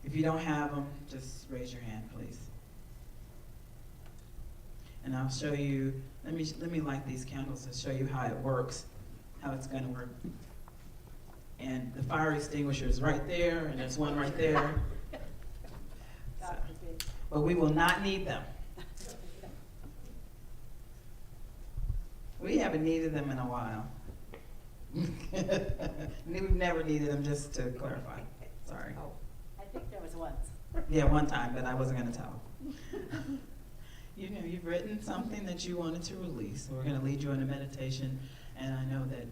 If you don't have them, just raise your hand, please. And I'll show you, let me light these candles to show you how it works, how it's gonna work. And the fire extinguisher is right there, and there's one right there. So, but we will not need them. We haven't needed them in a while. We've never needed them, just to clarify. Sorry. Oh, I think there was once. Yeah, one time, but I wasn't going to tell. You know, you've written something that you wanted to release. So we're going to lead you in a meditation, and I know that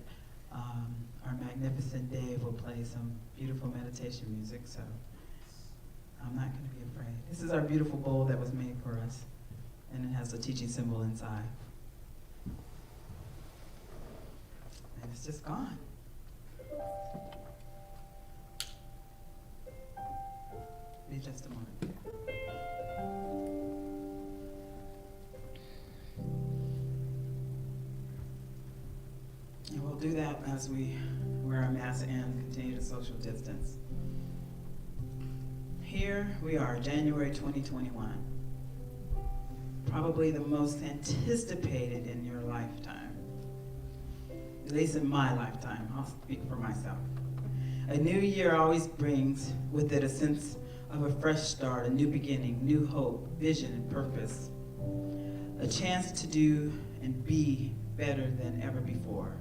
our magnificent Dave will play some beautiful meditation music, so I'm not going to be afraid. This is our beautiful bowl that was made for us, and it has a teaching symbol inside. And it's just gone. Be just a moment. And we'll do that as we wear our masks and continue to social distance. Here we are, January 2021. Probably the most anticipated in your lifetime. At least in my lifetime, I'll speak for myself. A new year always brings with it a sense of a fresh start, a new beginning, new hope, vision, and purpose. A chance to do and be better than ever before.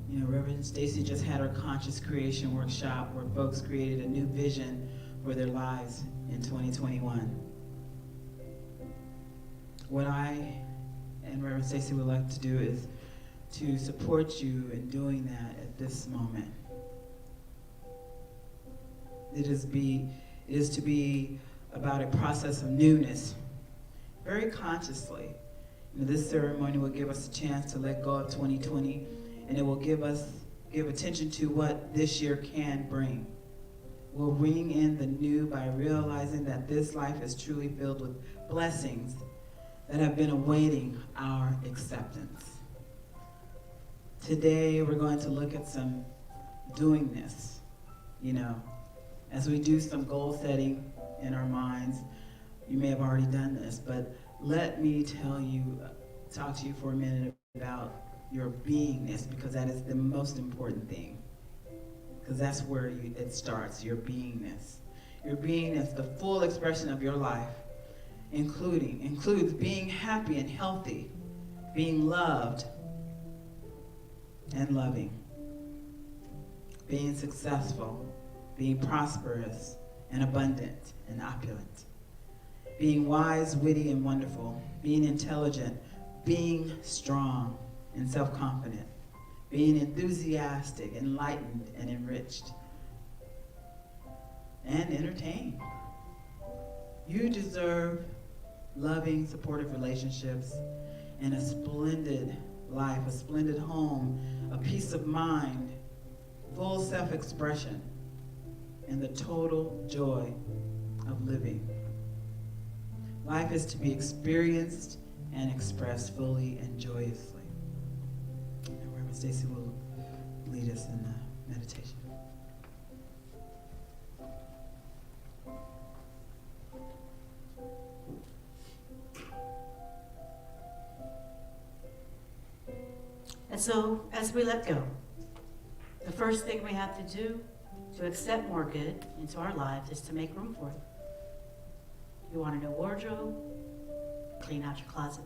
You know, Reverend Stacy just had her conscious creation workshop where folks created a new vision for their lives in 2021. What I and Reverend Stacy would like to do is to support you in doing that at this moment. It is to be about a process of newness, very consciously. You know, this ceremony will give us a chance to let go of 2020, and it will give attention to what this year can bring. We'll ring in the new by realizing that this life is truly filled with blessings that have been awaiting our acceptance. Today, we're going to look at some doingness, as we do some goal setting in our minds. You may have already done this, but let me talk to you for a minute about your beingness, because that is the most important thing. Because that's where it starts, your beingness. Your beingness, the full expression of your life, includes being happy and healthy, being loved and loving, being successful, being prosperous and abundant and opulent, being wise, witty, and wonderful, being intelligent, being strong and self-confident, being enthusiastic, enlightened, and enriched, and entertained. You deserve loving, supportive relationships and a splendid life, a splendid home, a peace of mind, full self-expression, and the total joy of living. Life is to be experienced and expressed fully and joyously. And Reverend Stacy will lead us in the meditation. And so, as we let go, the first thing we have to do to accept more good into our lives is to make room for it. You want a new wardrobe? Clean out your closet.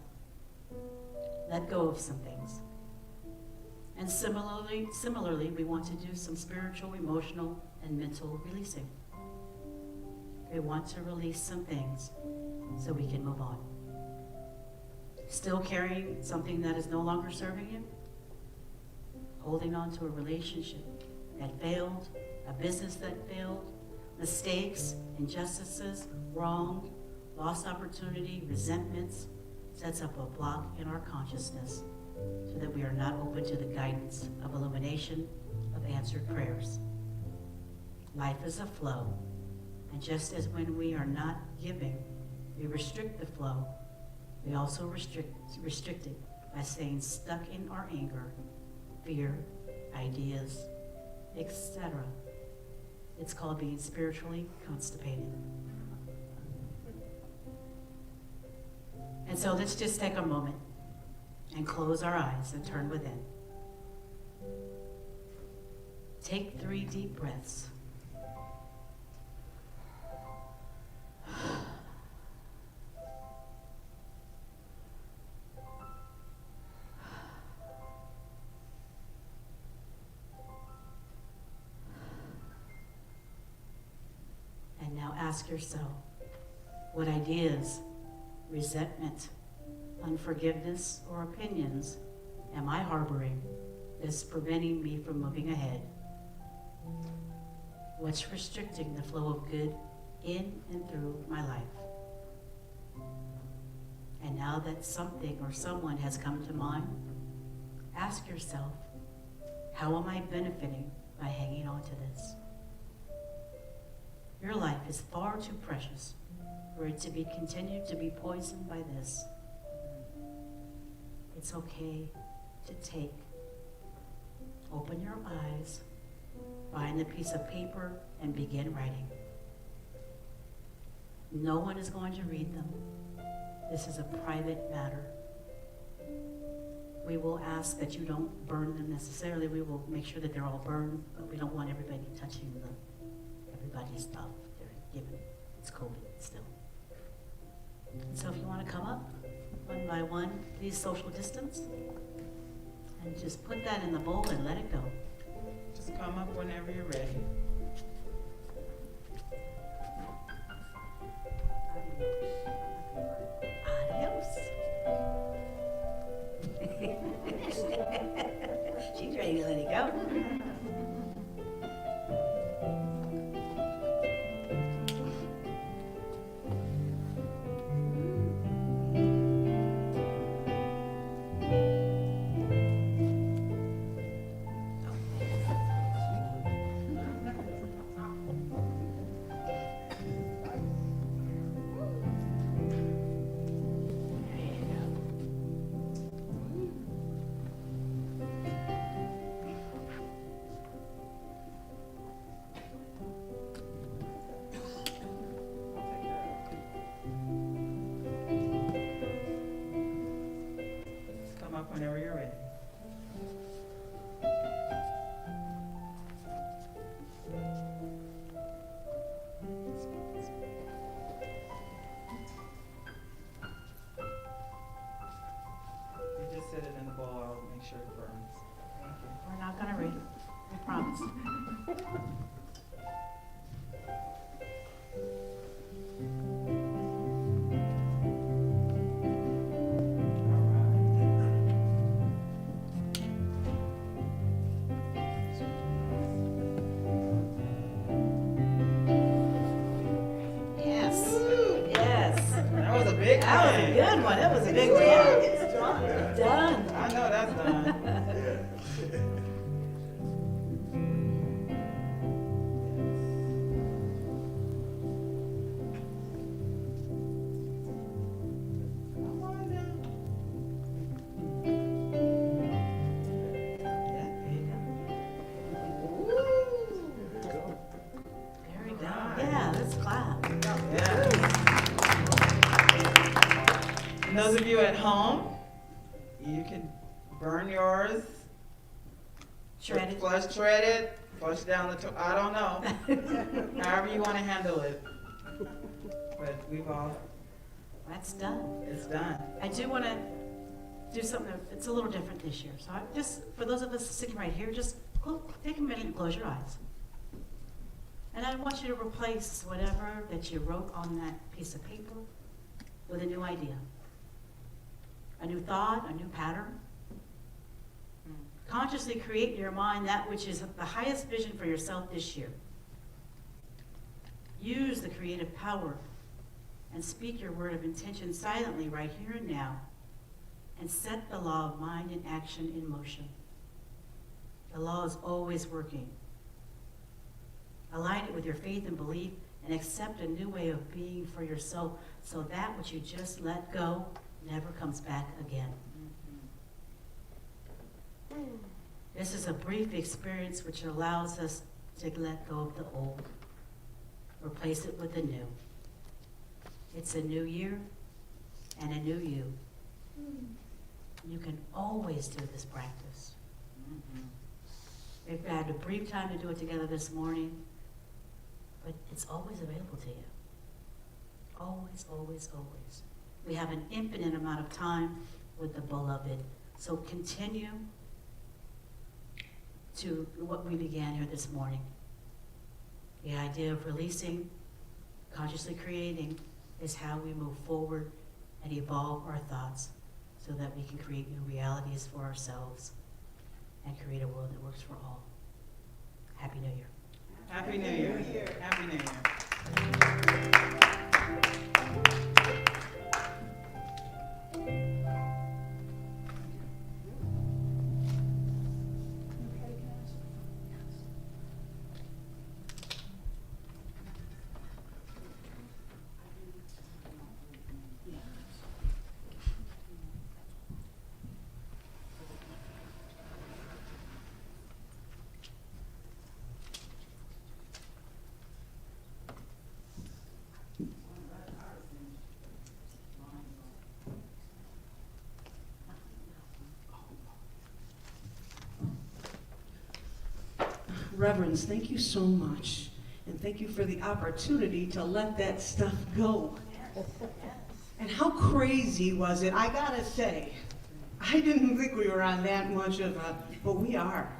Let go of some things. And similarly, we want to do some spiritual, emotional, and mental releasing. We want to release some things so we can move on. Still carrying something that is no longer serving you? Holding on to a relationship that failed, a business that failed, mistakes, injustices, wrong, lost opportunity, resentments, sets up a block in our consciousness so that we are not open to the guidance of illumination, of answered prayers. Life is a flow, and just as when we are not giving, we restrict the flow, we also restrict it by staying stuck in our anger, fear, ideas, etc. It's called being spiritually constipated. And so let's just take a moment and close our eyes and turn within. Take 3 deep breaths. And now ask yourself, what ideas, resentment, unforgiveness, or opinions am I harboring that's preventing me from moving ahead? What's restricting the flow of good in and through my life? And now that something or someone has come to mind, ask yourself, how am I benefiting by hanging on to this? Your life is far too precious for it to be continued to be poisoned by this. It's okay to take. Open your eyes, find a piece of paper, and begin writing. No one is going to read them. This is a private matter. We will ask that you don't burn them necessarily. We will make sure that they're all burned, but we don't want everybody touching everybody's stuff. They're given. It's COVID still. And so if you want to come up one by one, please social distance. And just put that in the bowl and let it go. Just come up whenever you're ready. Adios. She's ready to let it go. Yes. Yes. That was a big That was a one. good one. That was a big one. Yeah. It's done. Done. I know that's done. Come on down. Yeah, there you go. There we go. Yeah, let's clap. Yeah. And those of you at home, you can burn yours. Shredded. Shred it, flush down the, I don't know. However you want to handle it. But we've all, That's done. it's done. I do want to do something that's a little different this year. So I just, for those of us sitting right here, just take a minute and close your eyes. And I want you to replace whatever that you wrote on that piece of paper with a new idea. A new thought, a new pattern. Consciously create in your mind that which is the highest vision for yourself this year. Use the creative power and speak your word of intention silently right here and now, and set the law of mind and action in motion. The law is always working. Align it with your faith and belief and accept a new way of being for yourself so that which you just let go never comes back again. This is a brief experience which allows us to let go of the old, replace it with the new. It's a new year and a new you. You can always do this practice. We've had a brief time to do it together this morning, but it's always available to you. Always, always, always. We have an infinite amount of time with the beloved, so continue to what we began here this morning. The idea of releasing, consciously creating, is how we move forward and evolve our thoughts so that we can create new realities for ourselves and create a world that works for all. Happy New Year. Happy New Year. Happy New Year. Reverends, thank you so much. And thank you for the opportunity to let that stuff go. And how crazy was it? I gotta say, I didn't think we were on that much of a, but we are.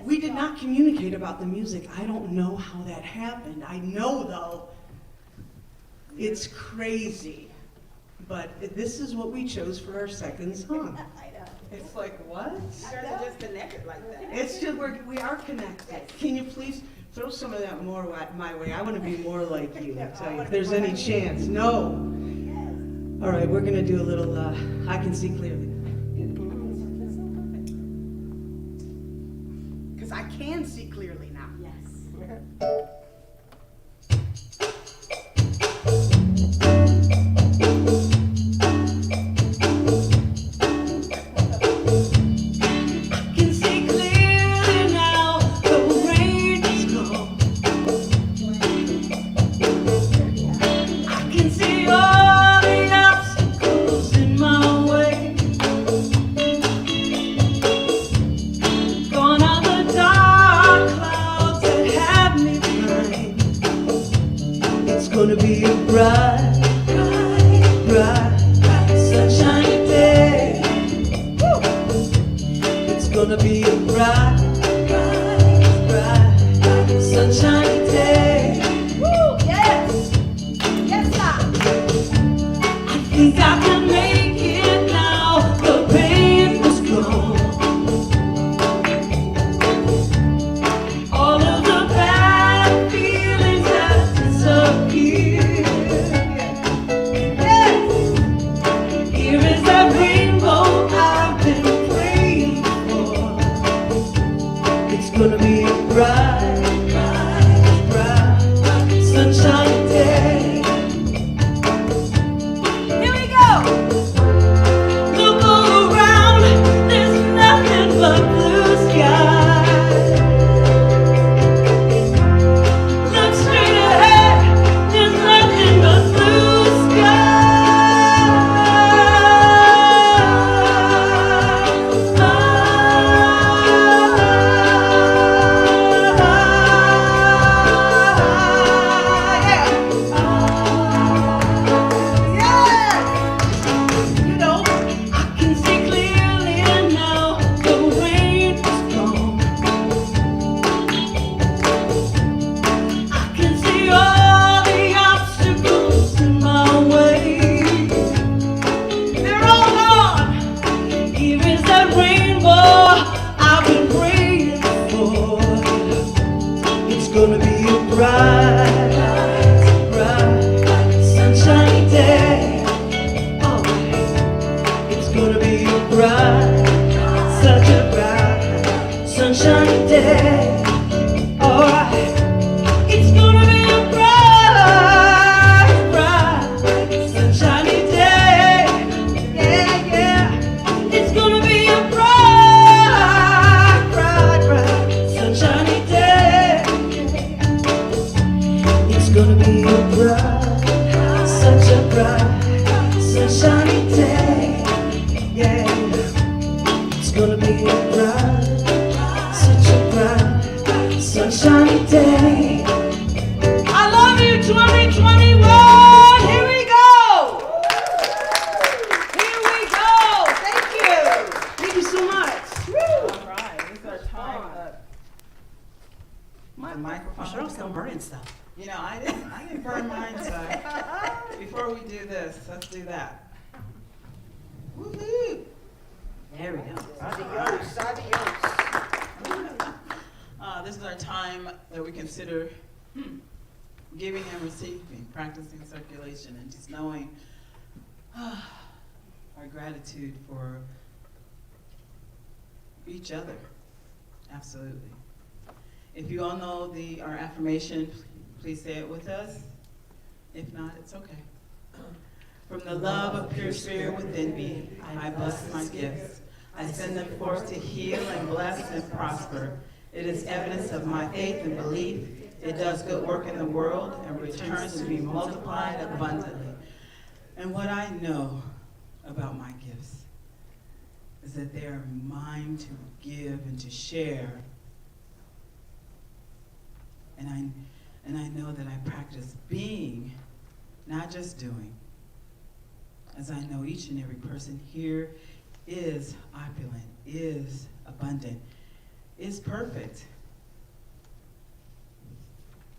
We did not communicate about the music. I don't know how that happened. I know though, it's crazy. But this is what we chose for our second song. It's like, what? You guys are just connected like that. It's just, we are connected. Can you please throw some of that more my way? I want to be more like you, I tell you, if there's any chance. No. All right, we're going to do a little, I Can See Clearly. Because I can see clearly now. Yes. Gonna be a bright, bright, bright, sunshiny day. Woo! It's gonna be a bright, bright day. Alright, it's gonna be a bright, bright, sunshiny day. Yeah, yeah, it's gonna be a bright, bright, bright, sunshiny day. It's gonna be a bright, such a bright, sunshiny day. Yeah, it's gonna be a bright, such a bright, sunshiny day. I love you, 2021. Here we go. Here we go. Thank you. Thank you so much. All right, this is our time up. My microphone. Cheryl's still burning stuff. You know, I didn't burn mine, so before we do this, let's do that. Woohoo! There we go. Adios, adios. This is our time that we consider giving and receiving, practicing circulation, and just knowing our gratitude for each other. Absolutely. If you all know our affirmation, please say it with us. If not, it's okay. From the love of pure spirit within me, I bless my gifts. I send them forth to heal and bless and prosper. It is evidence of my faith and belief. It does good work in the world and returns to be multiplied abundantly. And what I know about my gifts is that they are mine to give and to share. And I know that I practice being, not just doing. As I know each and every person here is opulent, is abundant, is perfect.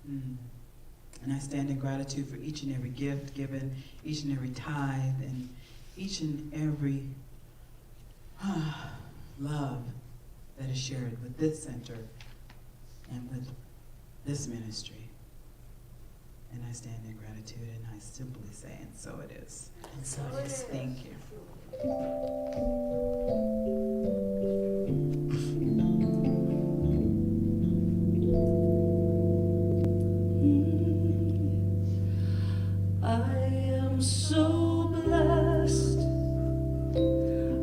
And I stand in gratitude for each and every gift given, each and every tithe, and each and every love that is shared with this center and with this ministry. And I stand in gratitude, and I simply say, and so it is. And so it is. Thank you. I am so blessed.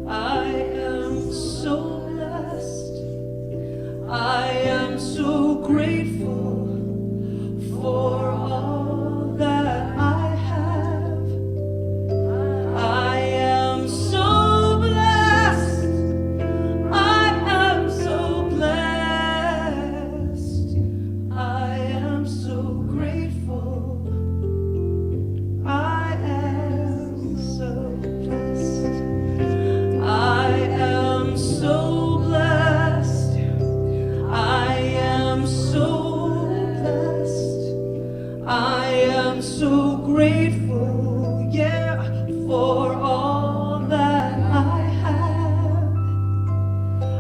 I am so blessed. I am so grateful for all that I have. I am so blessed. I am so blessed. I am so grateful. I am so blessed. I am so blessed. I am so blessed. I am so grateful, yeah, for all that I have.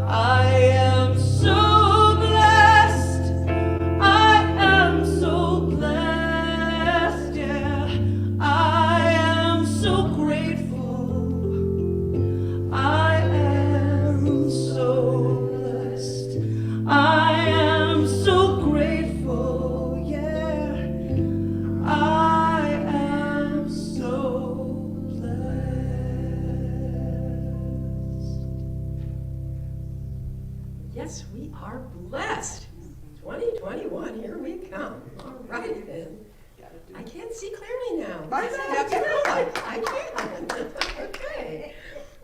I am so blessed. I am so blessed, yeah. I am so grateful. I am so blessed. I am so grateful, yeah. I am so blessed. Yes, we are blessed. 2021, here we come. All right then. I can't see clearly now. I know. I can. Okay.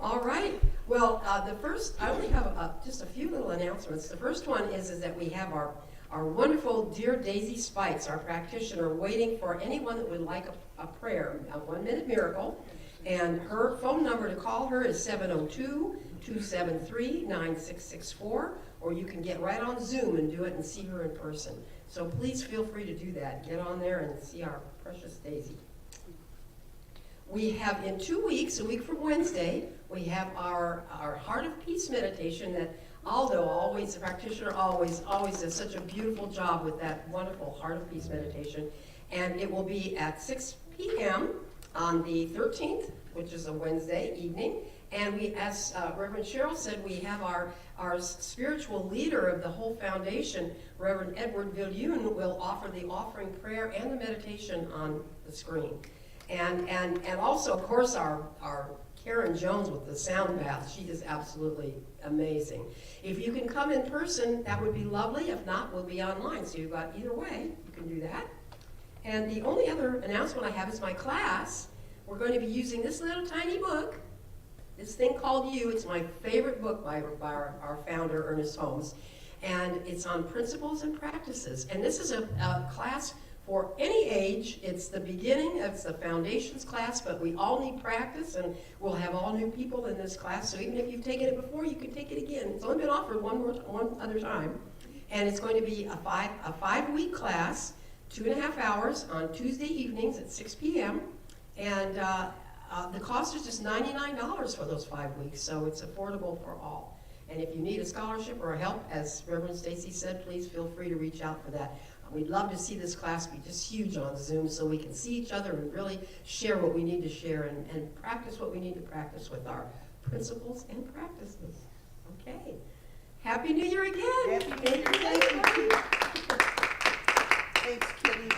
All right. Well, the first, I only have just a few little announcements. The first one is that we have our wonderful dear Daisy Spikes, our practitioner, waiting for anyone that would like a prayer, a 1-minute miracle. And her phone number to call her is 702-273-9664, or you can get right on Zoom and do it and see her in person. So please feel free to do that. Get on there and see our precious Daisy. We have in 2 weeks, a week from Wednesday, we have our Heart of Peace meditation that Aldo, always, the practitioner, always does such a beautiful job with that wonderful Heart of Peace meditation. And it will be at 6 p.m. on the 13th, which is a Wednesday evening. And we, as Reverend Cheryl said, we have our spiritual leader of the whole foundation, Reverend Edward Villieu, will offer the offering prayer and the meditation on the screen. And also, of course, our Karen Jones with the sound bath. She is absolutely amazing. If you can come in person, that would be lovely. If not, we'll be online. So you've got either way, you can do that. And the only other announcement I have is my class. We're going to be using this little tiny book, this thing called You. It's my favorite book by our founder, Ernest Holmes. And it's on principles and practices. And this is a class for any age. It's the beginning, it's the foundations class, but we all need practice, and we'll have all new people in this class. So even if you've taken it before, you can take it again. It's only been offered one other time. And it's going to be a five-week class, 2.5 hours on Tuesday evenings at 6 p.m. And the cost is just $99 for those 5 weeks, so it's affordable for all. And if you need a scholarship or help, as Reverend Stacy said, please feel free to reach out for that. We'd love to see this class be just huge on Zoom so we can see each other and really share what we need to share and practice what we need to practice with our principles and practices. Okay. Happy New Year again. Happy New Year. Thank you. Thanks, Kitty.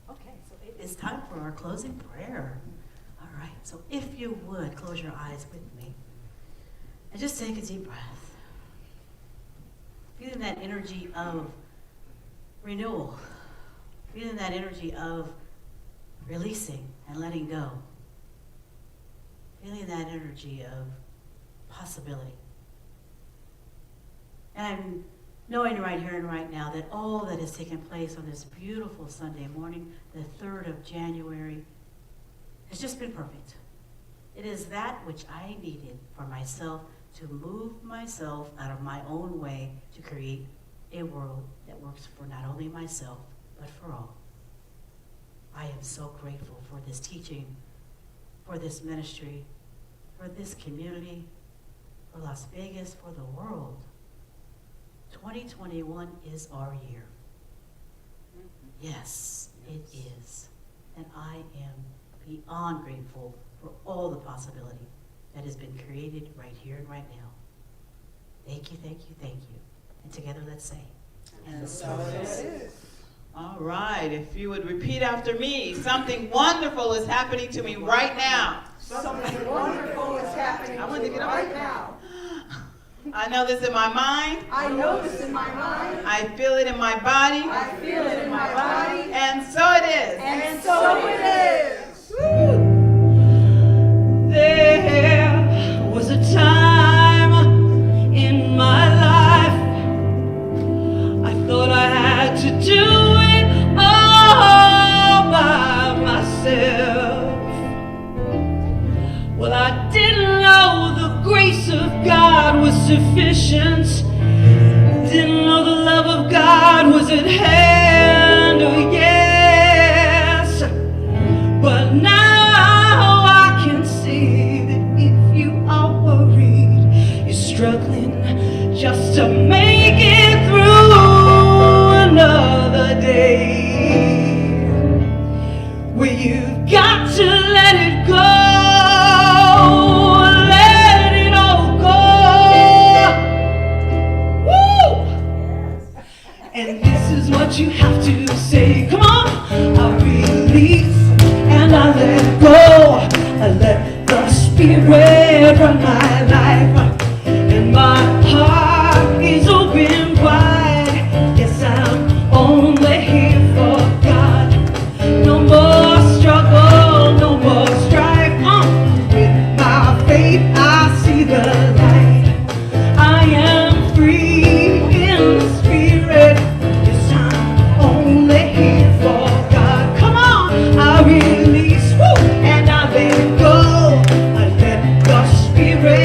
Okay, so it is time for our closing prayer. All right, so if you would, close your eyes with me and just take a deep breath. Feeling that energy of renewal. Feeling that energy of releasing and letting go. Feeling that energy of possibility. And I'm knowing right here and right now that all that has taken place on this beautiful Sunday morning, the 3rd of January, has just been perfect. It is that which I needed for myself to move myself out of my own way to create a world that works for not only myself, but for all. I am so grateful for this teaching, for this ministry, for this community, for Las Vegas, for the world. 2021 is our year. Yes, it is. And I am beyond grateful for all the possibility that has been created right here and right now. Thank you, thank you, thank you. And together let's say, and so it is. All right, if you would repeat after me, something wonderful is happening to me right now. Something wonderful is happening I want to get up right now. I know this in my mind. I know this in my mind. I feel it in my body. I feel it in my body. And so it is. And so it is. There was a time in my life I thought I had to do it all by myself. Well, I didn't know the grace of God was sufficient. Didn't know the love of God was at hand. Oh, yes. But now I can see that if you are worried, you're struggling just to make it through another day, where you've got to let it go, let it all go. Woo! And this is what you have to say. Come on, I release and I let go. I let the Spirit run my life, and my heart is open wide. Yes, I'm only here for God. No more struggle, no more strife. With my faith, I see the light. I am free in the Spirit. Yes, I'm only here for God. Come on, I release, woo, and I let go. I let the Spirit